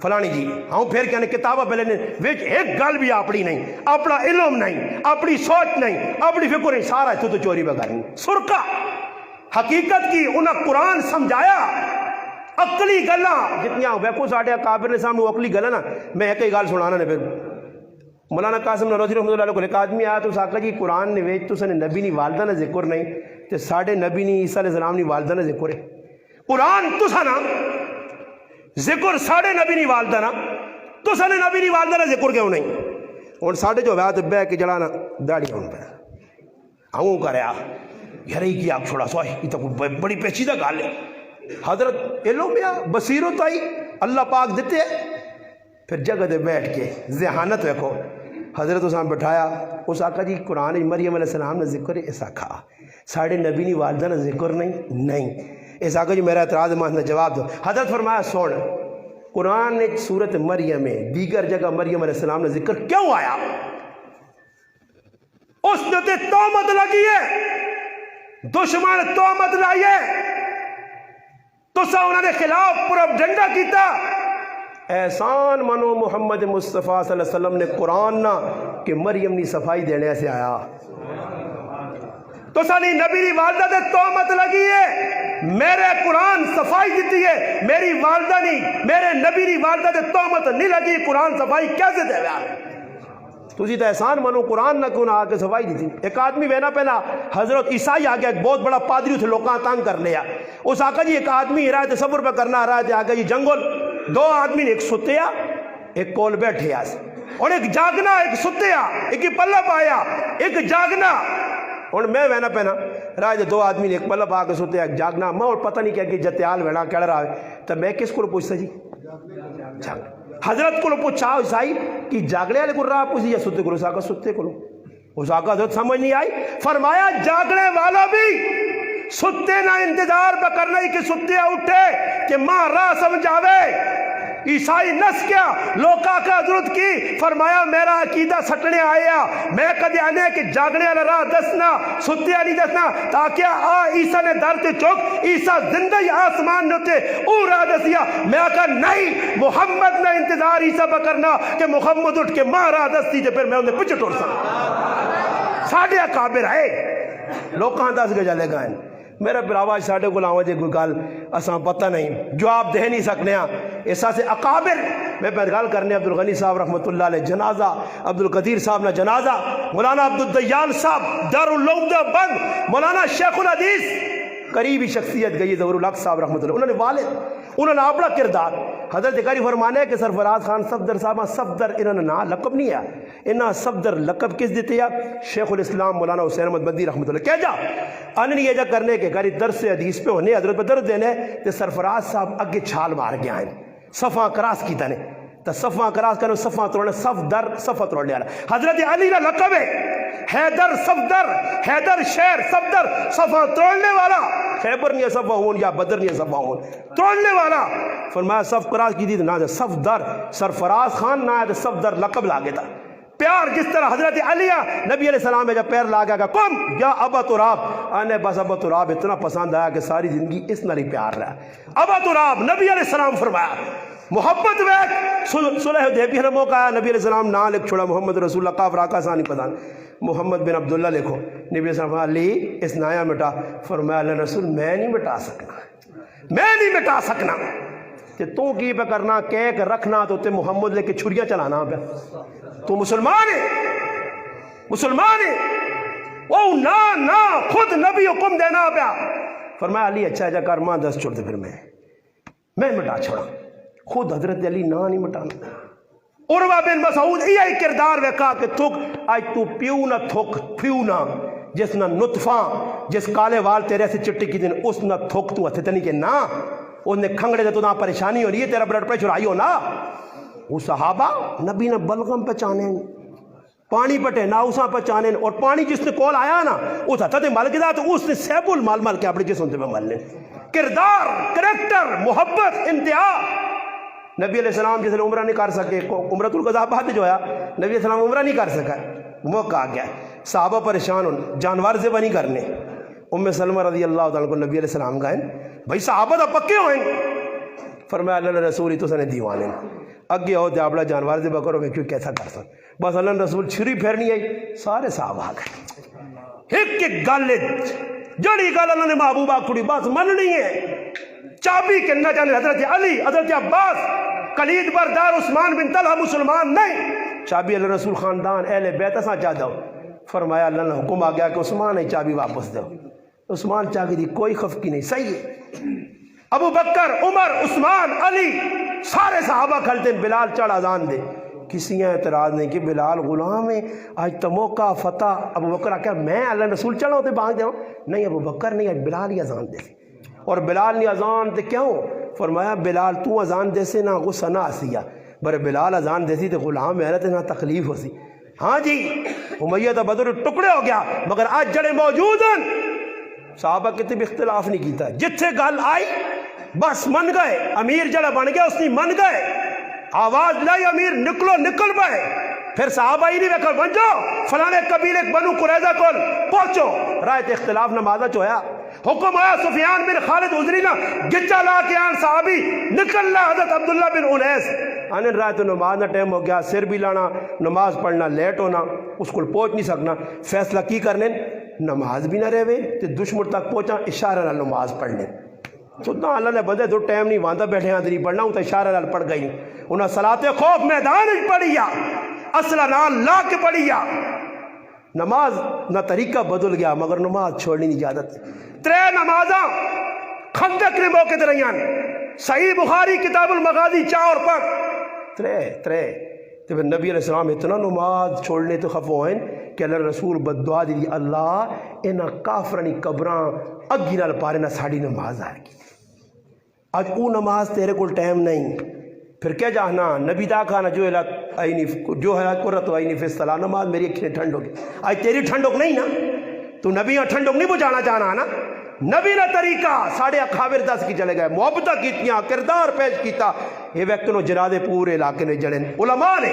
فلانی جی ہاں پھر کہنے کتابیں پہلے وچ ایک گل بھی اپنی نہیں، اپنا علم نہیں، اپنی سوچ نہیں، اپنی فکر نہیں، سارا تو چوری پہ کرنی. سرکا حقیقت کی انہیں قرآن سمجھایا. عقلی گلاں جتنیاں ویکو ساڈے اکابر نے سامنے عقلی گلاں نا، میں ایک ہی گل سنانا نے. پھر مولانا قاسم نانوتوی رحمۃ اللہ علیہ کو ایک آدمی آیا تو اس آقا جی قرآن نے ویچ تو سنے نبی نی والدہ نے ذکر نہیں تے ساڈے نبی نی عیسیٰ علیہ السلام نی والدہ نے ذکر ہے. قرآن تو سنا ذکر ساڑھے نبی نی والدہ نا تو سنے نبی نی والدہ نا ذکر کیوں نہیں. اور ساڑھے جو ویات بے کے جڑانا داڑی ہوں پہ آؤں کریا یار ہی کی آپ چھوڑا سو یہ تو بڑی پیچیدہ گال ہے. حضرت علم یا بصیرت آئی اللہ پاک دیتے ہیں. پھر جگہ دے بیٹھ کے ذہانت ویکھو حضرت اسام بٹھایا اس آقا جی قرآن مریم علیہ السلام نے ذکر ہے اس آقا ساڑھے نبی نی والدہ نے ذکر نہیں. اس آقا جی میرا اعتراض ماں نے جواب دو. حضرت فرمایا سن قرآن نے سورت مریم میں دیگر جگہ مریم علیہ السلام نے ذکر کیوں آیا؟ اس نے تے تہمت لگی ہے، دشمن تہمت لائیے تو سا انہوں نے خلاف پروپیگنڈا کیتا. احسان منو محمد مصطفیٰ صلی اللہ علیہ وسلم نے قرآن نہ کہ مریم نی صفائی دینے سے آیا تو سانی نبی نی والدہ دے تہمت لگی ہے. میرے قرآن صفائی دیتی ہے، میری والدہ نہیں میرے نبی نی والدہ دے تہمت نہیں لگی. قرآن صفائی کیسے دے گیا؟ تجھے تو احسان منو قرآن نہ کیوں نہ آ کے صفائی دی تھی. ایک آدمی وینا پہنا حضرت عیسائی آ گیا، ایک بہت بڑا پادری تھے، لوگاں تانگ کر لیا. اس آقا جی ایک آدمی ہی رہا ہے تصور پہ کرنا رہا ہے آگے جی جنگل 2 آدمی نے ایک ستیا ایک کول بیٹھے آس اور ایک جاگنا ایک ستیا ایک پلہ پایا ایک جاگنا. اور میں وینا پہنا رہا ہے 2 آدمی نے ایک پلہ پا کے ستیا ایک جاگنا. میں اور پتہ نہیں کیا کہ جتیال وینا کہہ رہا ہے تو میں کس کو پوچھتا جی حضرت کو پوچھا عیسائی کہ جاگنے والے کو رہا پوچھی یا ستے کو؟ اس آقا ستے کو. اس آقا حضرت سمجھ نہیں آئی. فرمایا جاگنے والا بھی ستے نہ انتظار پہ کرنا ہی کہ ستے اٹھے کہ ماں راہ سمجھاوے. عیسائی نس کیا لوکا کا حضرت کی فرمایا میرا عقیدہ سٹنے آیا میں کدے آنے کہ جاگنے والا راہ دسنا ستے نہیں دسنا تاکہ عیسیٰ نے در تے چوک عیسیٰ زندہ ہی آسمان نوتے او راہ دسیا. میں کہا نہیں محمد نے انتظار عیسیٰ پہ کرنا کہ محمد اٹھ کے ماں راہ دستی جے پھر میں انہیں پچھے ٹوڑ سا. ساڑھے اکابر ہے لوکاں دس گجا لے گئے میرا براوا ساڈے کول آواں جے کوئی گل اساں پتہ نہیں جواب دے نہیں سکنے ہاں احساس اکابر میں پہ گل کرنے عبدالغنی صاحب رحمۃ اللہ علیہ جنازہ عبدالقدیر صاحب نہ جنازہ مولانا عبدالدیان صاحب دارالعلوم دیوبند مولانا شیخ الحدیث قریبی شخصیت گئی ظہور الحق صاحب رحمۃ اللہ انہوں نے والد انہوں نے اپنا کردار حضرت قاری فرمانے ہے کہ سرفراز خان صفدر صاحب صفدر انہوں نے نا لقب نہیں ہے انہاں صفدر لقب کس دیتے ہیں شیخ الاسلام مولانا حسین احمد بندی رحمۃ اللہ کہہ جا انہوں یہ جا کرنے کے قاری درس حدیث پہ ہونے حضرت پہ درد دینے تو سرفراز صاحب اگے چھال مار گیا ہیں صفحہ کراس کی تنے تو صفحہ کراس کرنے صفحہ توڑنے صفدر صفحہ توڑنے والا حضرت علی کا لقب ہے حیدر صفدر حیدر شیر صفدر صفحہ توڑنے والا خیبر نہیں صفحہ ہون یا بدر نہیں صفحہ ہون توڑنے والا فرمایا صف کراس کی تھی نہ صفدر سرفراز خان نہ ہے صفدر لقب لاگے تھا پیار جس طرح حضرت علیہ نبی علیہ السلام میں جب پیر لاگا کہ کم یا ابا تراب آنے بس ابا تراب اتنا پسند آیا کہ ساری زندگی اس نہ پیار رہا ابا تراب نبی علیہ السلام فرمایا محبت ویک صلح حدیبیہ نے موقع آیا نبی علیہ السلام نہ لکھ چھوڑا محمد رسول اللہ قاف راکا ثانی پتان محمد بن عبداللہ لکھو نبی علیہ السلام علی اس نایا مٹا فرمایا اللہ رسول میں نہیں مٹا سکنا کہ تو کی پہ کرنا کیک رکھنا تو تے محمد لے کے چھریاں چلانا پہ تو مسلمان ہے او نا خود نبی حکم دینا پیا فرمایا علی اچھا جا کر ماں دس چھوڑ دے پھر میں مٹا چھوڑا خود حضرت علی نہیں مٹانا عروہ بن مسعود یہ کردار ویکا کہ تھک آج تو پیو نہ تھک پیو نہ جس نہ نطفہ جس کالے وال تیرے سے چٹی کی دن اس نہ تھک تو ہتھے تنی کہ نا اس نے کھنگڑے دے تو نہ پریشانی ہو رہی ہے تیرا بلڈ پریشر آئی ہو نا وہ صحابہ نبی نے بلغم پہچانے پانی پٹے نہ اساں پہچانے اور پانی جس نے کول آیا نا اس ہتھے مل کے دا تو اس نے سیب المال کے اپنے جسم سے مل لے کردار کریکٹر محبت انتہا نبی علیہ السلام جس نے عمرہ نہیں کر سکے عمرۃ القضاء بعد جو ہے نبی علیہ السلام عمرہ نہیں کر سکا موقع آ گیا صحابہ پریشان ہوں جانور سے بنی کرنے ام سلمہ رضی اللہ تعالیٰ کو نبی علیہ السلام گئے بھائی صحابہ تو پکے ہوئیں فرمایا اللہ رسول تو سنے دیوانے اگے ہو تے اپنا جانور سے بکرو میں کیوں کیسا کر سکتا بس اللہ رسول چھری پھیرنی آئی سارے صحابہ آ گئے ایک گل جڑی گل اللہ نے محبوبہ کھڑی بس مننی ہے چابی کے نہ جانے حضرت علی حضرت عباس کلید بردار عثمان بن طلحہ مسلمان نہیں چابی اللہ رسول خاندان اہل بیت اساں چاہ دو فرمایا اللہ نے حکم آ گیا کہ عثمان ہی چابی واپس دو عثمان چاہ دی کوئی خفقی نہیں صحیح ہے ابو بکر عمر عثمان علی سارے صحابہ کھلتے ہیں بلال چڑھ اذان دے کسی اعتراض نہیں کہ بلال غلام ہے آج تو موقع فتح ابو بکر آ میں اللہ رسول چڑھا ہوتے بانگ دے نہیں ابو بکر نہیں آج بلال ہی اذان دے اور بلال نے اذان تے کیوں فرمایا بلال تو اذان دے سے نہ غصہ نہ آسیا بر بلال اذان دے سی تے غلام محرت نہ تکلیف ہو سی ہاں جی امیہ تا بدر ٹکڑے ہو گیا مگر آج جڑے موجود ہیں صحابہ کتے بھی اختلاف نہیں کیتا جتھے گل آئی بس من گئے امیر جڑا بن گیا اس نے من گئے آواز لائی امیر نکلو نکل پائے پھر صحابہ ہی نہیں ویکھا بن جاؤ فلانے قبیلے بنو قریظہ کول پہنچو رائے اختلاف نمازہ چویا حکم آیا سفیان بن خالد عذری نا گچا لا کے آن صحابی نکل لا حضرت عبداللہ بن انیس آنے رائے تو نماز نہ ٹائم ہو گیا سر بھی لانا نماز پڑھنا لیٹ ہونا اس کو پہنچ نہیں سکنا فیصلہ کی کرنے نماز بھی نہ رہے تے دشمن تک پہنچا اشارہ نہ نماز پڑھنے سننا اللہ نے بندے دو ٹائم نہیں واندہ بیٹھے ہاں نہیں پڑھنا ہوں تو اشارہ نہ پڑھ گئی انہاں صلاة خوف میدان ہی پڑھیا اصلہ نال لا کے پڑھیا نماز نہ طریقہ بدل گیا مگر نماز چھوڑنی نہیں اجازت ترے نمازاں خندق نے موقع تے رہیاں صحیح بخاری کتاب المغازی چاور پر ترے تو پھر نبی علیہ السلام اتنا نماز چھوڑنے تو خفو ہوئیں کہ اللہ رسول بددعا دی اللہ انہاں کافرانی قبران اگی نال پارے نہ ساڑی نماز آئے گی آج او نماز تیرے کو ٹائم نہیں پھر کیا جانا نبی دا کھانا جو ہے قرۃ عینی فی الصلاۃ نماز میری اکھیں ٹھنڈ ہوگی آج تیری ٹھنڈک نہیں نا تو نبی ٹھنڈک نہیں بجانا چاہنا نا نبی نے طریقہ ساڑھے اکھاور دس کی چلے گئے محبتہ کیتیاں کردار پیش کیتا یہ وقت نو جنازے پورے علاقے نے جڑیں علماء نے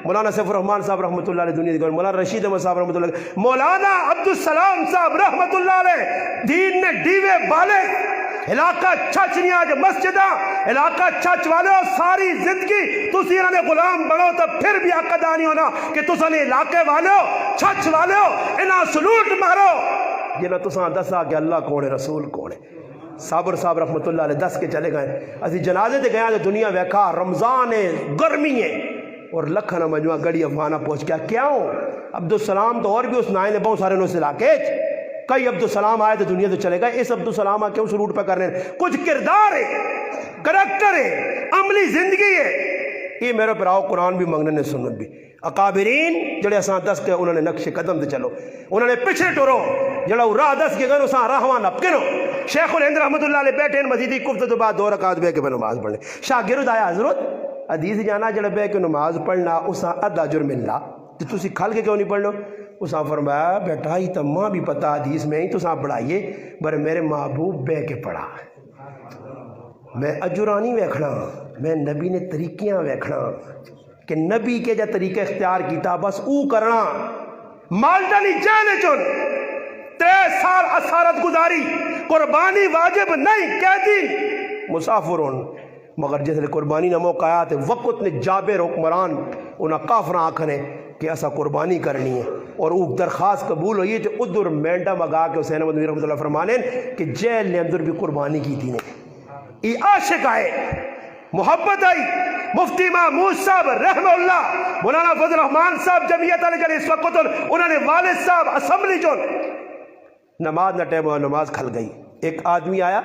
مولانا سیف الرحمان صاحب رحمۃ اللہ علیہ دنیا دی مولانا رشید احمد صاحب رحمۃ اللہ علیہ مولانا عبدالسلام صاحب رحمۃ اللہ علیہ دین نے ڈیوے بالے علاقہ چچ نہیں آج مسجدہ علاقہ چچ والے ہو ساری زندگی تسی انہوں نے غلام بنو تو پھر بھی عقدہ نہیں ہونا کہ تسی علاقے والے ہو چچ والے ہو انہاں سلوٹ مارو جنہیں تساں دسا کہ اللہ کون ہے رسول کون ہے. صابر صاحب رحمۃ اللہ علیہ دس کے چلے گئے. اسی جنازے تے گئے تو دنیا ویکھا رمضان ہے گرمی ہے اور لکھنا مجموعہ گڑی افغانہ پہنچ گیا. کیوں؟ عبدالسلام تو اور بھی اس نائے نے بہت سارے نو سے علاقے کئی عبدالسلام آئے تو دنیا تو چلے گئے. اس عبدالسلام کیوں اس روٹ پہ کر رہے ہیں؟ کچھ کردار ہے، کریکٹر ہے، عملی زندگی ہے. یہ میرے پراؤ قرآن بھی منگنے نے سنت بھی. اکابرین جڑے اساں دس کے انہوں نے نقش قدم تے چلو، انہوں نے پیچھے ٹرو جڑا راہ دس کے گئے اساں راہواں نپ کے نو. شیخ الہند رحمۃ اللہ علیہ بیٹھے مسجدی کفت تو بعد 2 رکعت بے کے نماز پڑھنے. شاگرد آیا حضرت حدیث جانا جڑا بے کے نماز پڑھنا اساں ادھا جرم ملنا تو تسی کھل کے کیوں نہیں پڑھ لو؟ اساں فرمایا بیٹا یہ تو ماں بھی پتا حدیث میں ہی تساں پڑھائیے پر میرے محبوب بے کے پڑھا. میں اجرانی ویکھنا، میں نبی نے طریقیاں ویکھنا کہ نبی کے جا طریقہ اختیار کیتا بس او کرنا. مالدنی جیل چن 3 سال اسارت گزاری، قربانی واجب نہیں، قیدی مسافر ہون. مگر جس قربانی نہ موقع آیا تو وقت نے جابر حکمران انہاں کافر آکھنے کہ ایسا قربانی کرنی ہے اور وہ درخواست قبول ہوئی تو ادھر مینڈا مگا کے حسین احمد رحمۃ اللہ فرمانے کہ جیل نے اندر بھی قربانی کی تھی نے. یہ عاشق آئے، محبت آئی. مفتی محمود صاحب رحمہ اللہ، مولانا فضل الرحمان صاحب جمعیت علیہ اس وقت انہوں نے والد صاحب اسمبلی چون نماز نہ ٹائم نماز کھل گئی. ایک آدمی آیا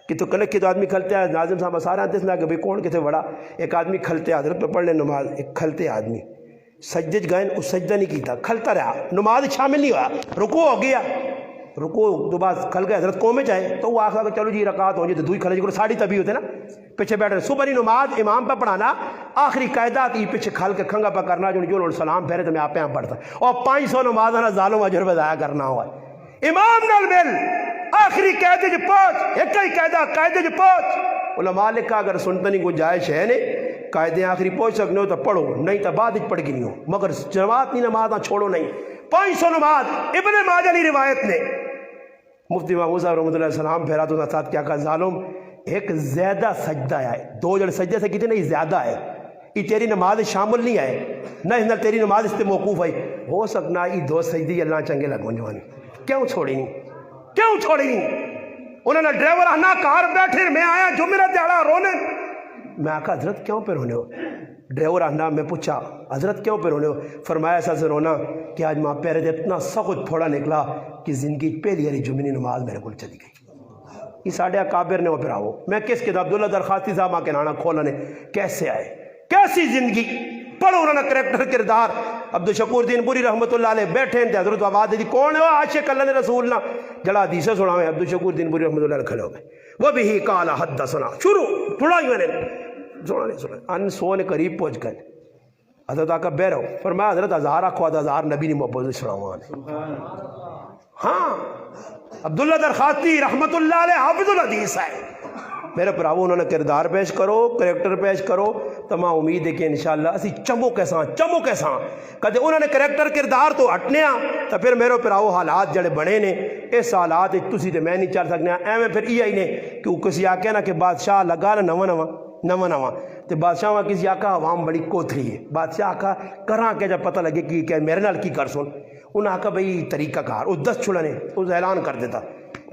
کہ تو کنک کی تو آدمی کھلتے ہیں ناظم صاحب سارے آتے سنا کہ بھئی کون کتے بڑا. ایک آدمی کھلتے حضرت پہ پڑھ لیں نماز. ایک کھلتے آدمی سجدے گئے اس سجدہ نہیں کیتا، کھلتا رہا، نماز شامل نہیں ہوا، رکوع ہو گیا. رکوع تو بعد کھل گئے حضرت قوم میں چاہے تو وہ آخر کہ چلو جی رکعت ہو جائے تو دوئی کھلے جی ساڑھی تبھی ہوتے نا پیچھے بیٹھ رہے. صبح نہیں نماز امام پہ پڑھانا آخری قاعدہ تھی پیچھے کھل کے کھنگا پہ کرنا جو سلام پھیرے تو میں آپ پہ پڑھتا اور 500 نماز ہے نا ظالم اجر پہ ضائع کرنا ہوا. امام نال مل آخری قاعدے جو پہنچ ایک ہی قاعدے جو پہنچ. علماء نے کہا اگر سنتا نہیں گنجائش ہے نہیں قاعدے آخری پہنچ سکنے ہو تو پڑھو نہیں تو بعد پڑھ کے نہیں ہو مگر جماعت نہیں نماز نہ چھوڑو نہیں. 500 نماز ابن ماجہ کی روایت نے. مفتی محمود صاحب رحمۃ اللہ علیہ السلام پھیرا تو ساتھ کیا کہا ظالم ایک زیادہ سجدہ ہے 2 جڑے سجدے سے کتنے نہیں زیادہ ہے یہ تیری نماز شامل نہیں ہے نہ اس تیری نماز اس سے موقوف ہے. ہو سکنا یہ 2 سجدے اللہ چنگے لگوں جوانی کیوں چھوڑی نہیں. انہوں نے ڈرائیور آنا کار بیٹھے میں آیا جمعہ دیہڑا رونے. میں آکھا حضرت کیوں پہ رونے ہو؟ ڈرائیور آنا میں پوچھا حضرت کیوں پہ رونے ہو؟ فرمایا ایسا سے رونا کہ آج ماں پیرے دے اتنا سخت پھوڑا نکلا کہ زندگی پہلی ہری جمعی نماز میرے کو چلی گئی. یہ ساڑھے اکابر نے وہ پھراؤ میں کس کتاب عبداللہ درخواستی صاحب آ کے نانا کھولنے کیسے آئے کیسی زندگی پڑھو انہوں نے کریکٹر کردار. عبدالشکور دین پوری رحمۃ اللہ علیہ بیٹھے ہیں حضرت آواز دی کون ہے وہ عاشق اللہ نے رسول نہ جڑا حدیثیں سنا ہوئے. عبدالشکور دین پوری رحمۃ اللہ علیہ کھڑے ہو گئے وہ بھی قال حدثنا شروع تھوڑا ہی میں نے سنا ان 100 نے قریب پہنچ گئے. حضرت آقا بیرو فرمایا حضرت 1000 آخو 1000 نبی نے محبوب سناوان. ہاں عبداللہ درخواستی رحمۃ اللہ علیہ حافظ الحدیث ہے میرے پراؤ. انہوں نے کردار پیش کرو کریکٹر پیش کرو تو میں امید ہے کہ انشاءاللہ اسی چمو کیساں کدے انہوں نے کریکٹر کردار تو ہٹنے تو پھر میرے پراؤ حالات جڑے بنے نے اس حالات تسی تے میں نہیں چل سکنے ایویں پھر یہ ہی نے کہ کسی آکے نا کہ بادشاہ لگا نا نواں تو بادشاہ کسی آکا عوام بڑی کوتھری ہے. بادشاہ آکا کراں کہ جب پتہ لگے کہ میرے نال کی کر سن انہیں آکا بھئی طریقہ کار اس 10 چھڑنے اس اعلان کر دیتا.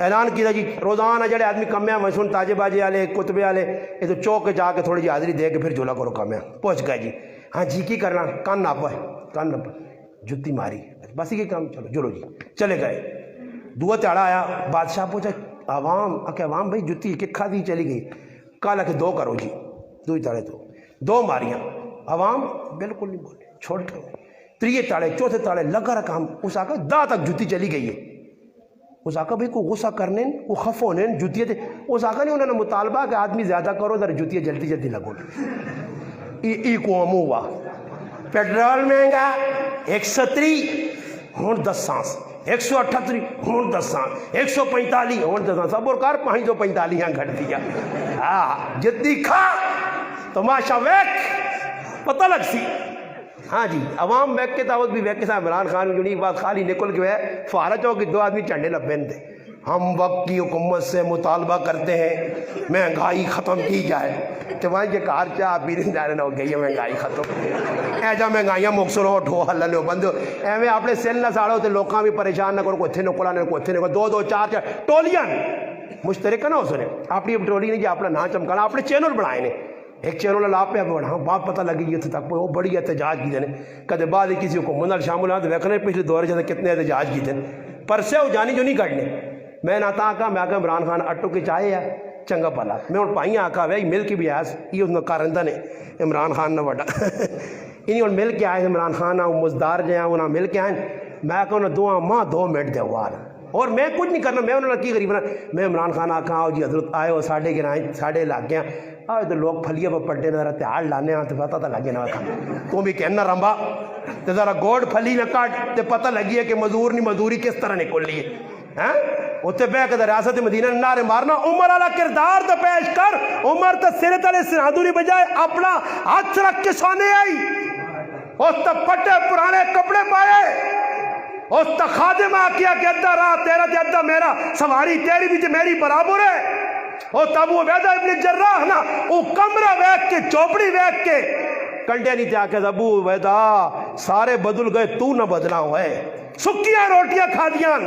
اعلان کیا جی روزانہ جڑے آدمی کمیا میں سن تاجے باجے والے کتبے والے یہ تو چوک جا کے تھوڑی جی حاضری دے کے پھر جولا کرو کمیا پہنچ گئے جی. ہاں جی کی کرنا کان ناپا جتی ماری بس یہ کام چلو جلو جی چلے گئے. دعا تیڑا آیا بادشاہ پوچھا عوام عوام بھائی جتی ککھا دی چلی گئی کالا کہ 2 کرو جی 2 تاڑے تو 2 ماریاں عوام بالکل نہیں بولے چھوڑ کے 3 تاڑے 4 تاڑے لگا رکھا ہم اس آکا دا تک جتی چلی گئی ہے. اس آکا بھائی کو غصہ کرنے وہ خف ہونے جتیے تھے اس آکا نے انہوں نے مطالبہ کہ آدمی زیادہ کرو ذرا جتیے جلدی لگو. ای کو امو ہوا پیٹرول مہنگا 130 ہون 10 سانس 178 ہون 10 سانس 145 ہون 10 سانس سب اور کار 545 گھٹ دیا. ہاں جدی کھا تماشا ویک پتہ لگ سی. ہاں جی عوام ویک کے دعوت بھی ویک کے ساتھ عمران خان بھی جڑی بات خالی نکل کے ہے فارا چوک 2 آدمی چنڈے لبین تھے ہم وقت کی حکومت سے مطالبہ کرتے ہیں مہنگائی ختم کی جائے، تو وہاں یہ کار چاہ پی نہیں جانے ہو گئی ہے مہنگائی ختم، ایجا مہنگائیاں مکسر ہو ٹھو ہلنے ہو بندو ایویں اپنے سل نہ ساڑو تو لوکاں بھی پریشان نہ کرو، کوئی تھے نکلا نہ کوئی تھے نکلا، دو دو چار چار ٹولیاں مشترکہ نہ ہو سنے اپنی ٹولی نہیں جی اپنا نام چمکانا، اپنے چینل بنائے نے، ایک چینل لا پہ بڑھا بات پتہ لگی یہ تک وہ بڑی احتجاج کی دے کدے بعد کسی حکومت نال شامل ہونا تو ویکھنے پچھلے دور جیسے کتنے احتجاج کی دے پر سے وہ جانی جو نہیں کرنے، میں نہ تا کہا میں آکا عمران خان اٹو کے چاہے ہے چنگا پلا، میں ان پائیاں آکا وے مل کے بھی آیا یہ اس نے کارندہ نے عمران خان نہ وڈا انہیں ان مل کے آئے عمران خان نہ مزدار جہاں انہاں مل کے آئے، میں آکا انہیں دعا ماں 2 منٹ دے وار اور میں کچھ نہیں کرنا، میں انہوں نے کی غریب بنا، میں عمران خان آکا آؤ جی حضرت آئے ہو ساڑھے گرائیں ساڑھے لاگ گیا آئے تو لوگ پھلیے پہ پڑھے ذرا تیار لانے آتے پتہ تھا لگے نہ تو بھی کہنا رمبا تو ذرا گوڑ پھلی نہ کاٹ تو پتہ لگی ہے کہ مزدور نہیں مزدوری کس طرح نکل لی ہے اتنے بہ کے ریاست مدینہ نعرے مارنا، عمر والا کردار تو پیش کر، عمر تو سر تلے سنادوری بجائے اپنا ہاتھ رکھ کے سونے آئی، اس تو پٹے پرانے کپڑے پائے، اس تو خادم آکیا کہ ادھا راہ تیرا تے ادھا میرا، سواری تیری بھی تے میری برابر ہے، او تب وہ ویدہ ابن جراح نا وہ کمرہ ویک کے چوپڑی ویک کے کنڈے نہیں تھا کہ ابو ویدہ سارے بدل گئے تو نہ بدلا ہوئے، سکیاں روٹیاں کھا دیاں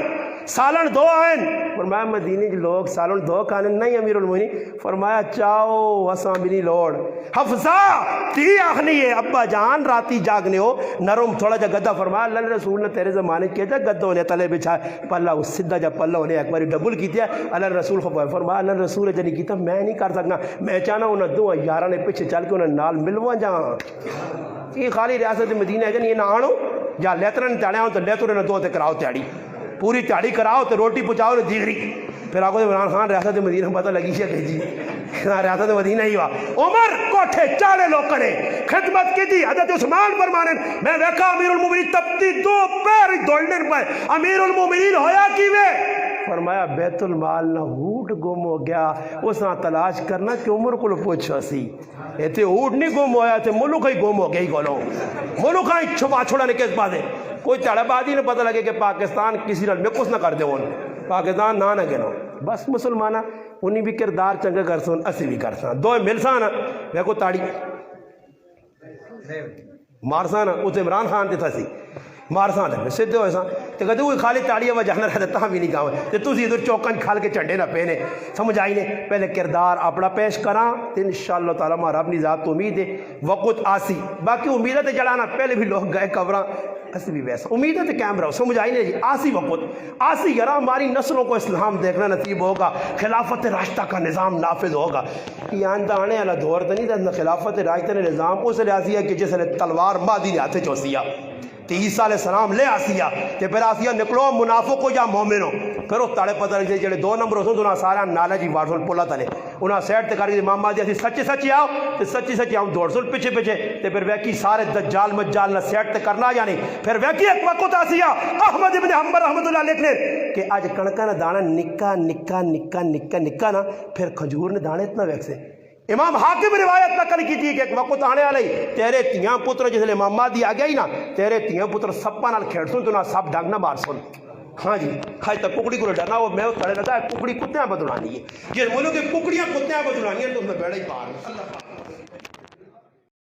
سالن 2 آئین، فرمایا مدینے کے لوگ سالن 2 کھانے نہیں امیر المومنین، فرمایا چاہو اساں بھی نہیں لوڑ، حفظہ تی آخنی ہے ابا جان راتی جاگنے ہو نرم تھوڑا جا گدہ، فرمایا اللہ رسول نے تیرے زمانے کیا جا گدہ ہونے تلے بچھائے پلہ اس سدھا جا پلہ ہونے ایک باری ڈبل کی تیا، اللہ رسول خبر فرمایا اللہ رسول جنی کیتا میں نہیں کر سکنا، میں چاہنا انہیں 2 یارہ نے پیچھے چل کے انہیں نال ملوا جاؤں، یہ خالی ریاست مدینہ ہے جن یہ نہ آنو جا لیترن تیڑے ہوں تو لیترن 2 تے کراؤ تیڑی پوری تیاری کراؤ تو روٹی پہنچاؤ تو دیگری، پھر آگو عمران خان ریاست مدینہ پتہ لگی ہے کہ جی ریاست مدینہ ہی ہوا، عمر کوٹھے چاڑے لوگ نے خدمت کی تھی، حضرت عثمان فرمانے میں ویکھا امیر المومنین تپتی 2 پیر دوڑنے پہ، امیر المومنین ہویا کی وے، فرمایا بیت المال نہ اوٹ گم ہو گیا، اس نہ تلاش کرنا کہ عمر کو پوچھو سی، ایتے اوٹ نہیں گم ہویا تھے ملک ہی گم ہو گئی گولوں، ملک ہی چھپا چھوڑانے کے بعد کوئی چڑھا بادی نے پتہ لگے کہ پاکستان کسی رل میں کچھ نہ کر دے ان پاکستان نہ گنو بس مسلمانہ انہیں بھی کردار چنگا کر سن اسی بھی کر سن 2 مل سانا ویکو تاڑی مارسانا اس عمران خان تے تھا سی مارسان ہے سدھے ہوئے سان تو کہتے ہوئے خالی تاڑیاں وہ جانا رہتا تاں بھی نہیں کہا تو تُسی ادھر چوکن کھال کے چنڈے نہ پہنے سمجھ آئی نے پہلے کردار اپنا پیش کراں تو انشاءاللہ تعالیٰ ہمارا اپنی ذات تو امید ہے وقت آسی باقی امیدیں تے جڑانا پہلے بھی لوگ گئے قبراں ایسے بھی ویسا امیدیں تے کیمرہ سمجھ آئی نے جی آسی وقت آسی یرا ہماری نسلوں کو اسلام دیکھنا نصیب ہوگا خلافت راشدہ کا نظام نافذ ہوگا یہ آندہ آنے والا دور تو نہیں تھا خلافت راشدہ نظام اس لحاظی ہے کہ جس نے تلوار مادی نے ہاتھے چوسیا تو عیسیٰ علیہ السلام لے آسیا کہ پھر آسیا نکلو منافق ہو یا مومن ہو پھر وہ تاڑے پتہ لگے جڑے 2 نمبر ہوتے انہاں سارا نالا جی وارسل پولا تلے انہاں سیٹ تے کر کے امام مہدی اسی سچے سچے آؤ تے سچی سچی آؤ دوڑ سل پیچھے پیچھے تے پھر ویکی سارے دجال مجال نہ سیٹ تے کرنا یعنی پھر ویکی ایک وقت آسیا احمد ابن حنبل رحمۃ اللہ لکھنے کہ آج کڑکا نہ دانا نکا نکا نکا نکا نکا نا پھر کھجور نے دانے اتنا ویک سے امام حاکم روایت نقل کی تھی کہ ایک وقت آنے والے تیرے تیاں پتر جس لئے امام مہدی آ گیا ہی نا تیرے تیاں پتر سپا نال کھیڑ سن تو نہ سپ ڈھنگ نہ مار سن ہاں جی ہائی تک ککڑی کو ڈرنا وہ میں کھڑے رہتا ہے ککڑی کتیاں بدلانی ہے جن مولوں کے ککڑیاں کتیاں بدلانی ہیں تو اس میں بیڑا ہی پار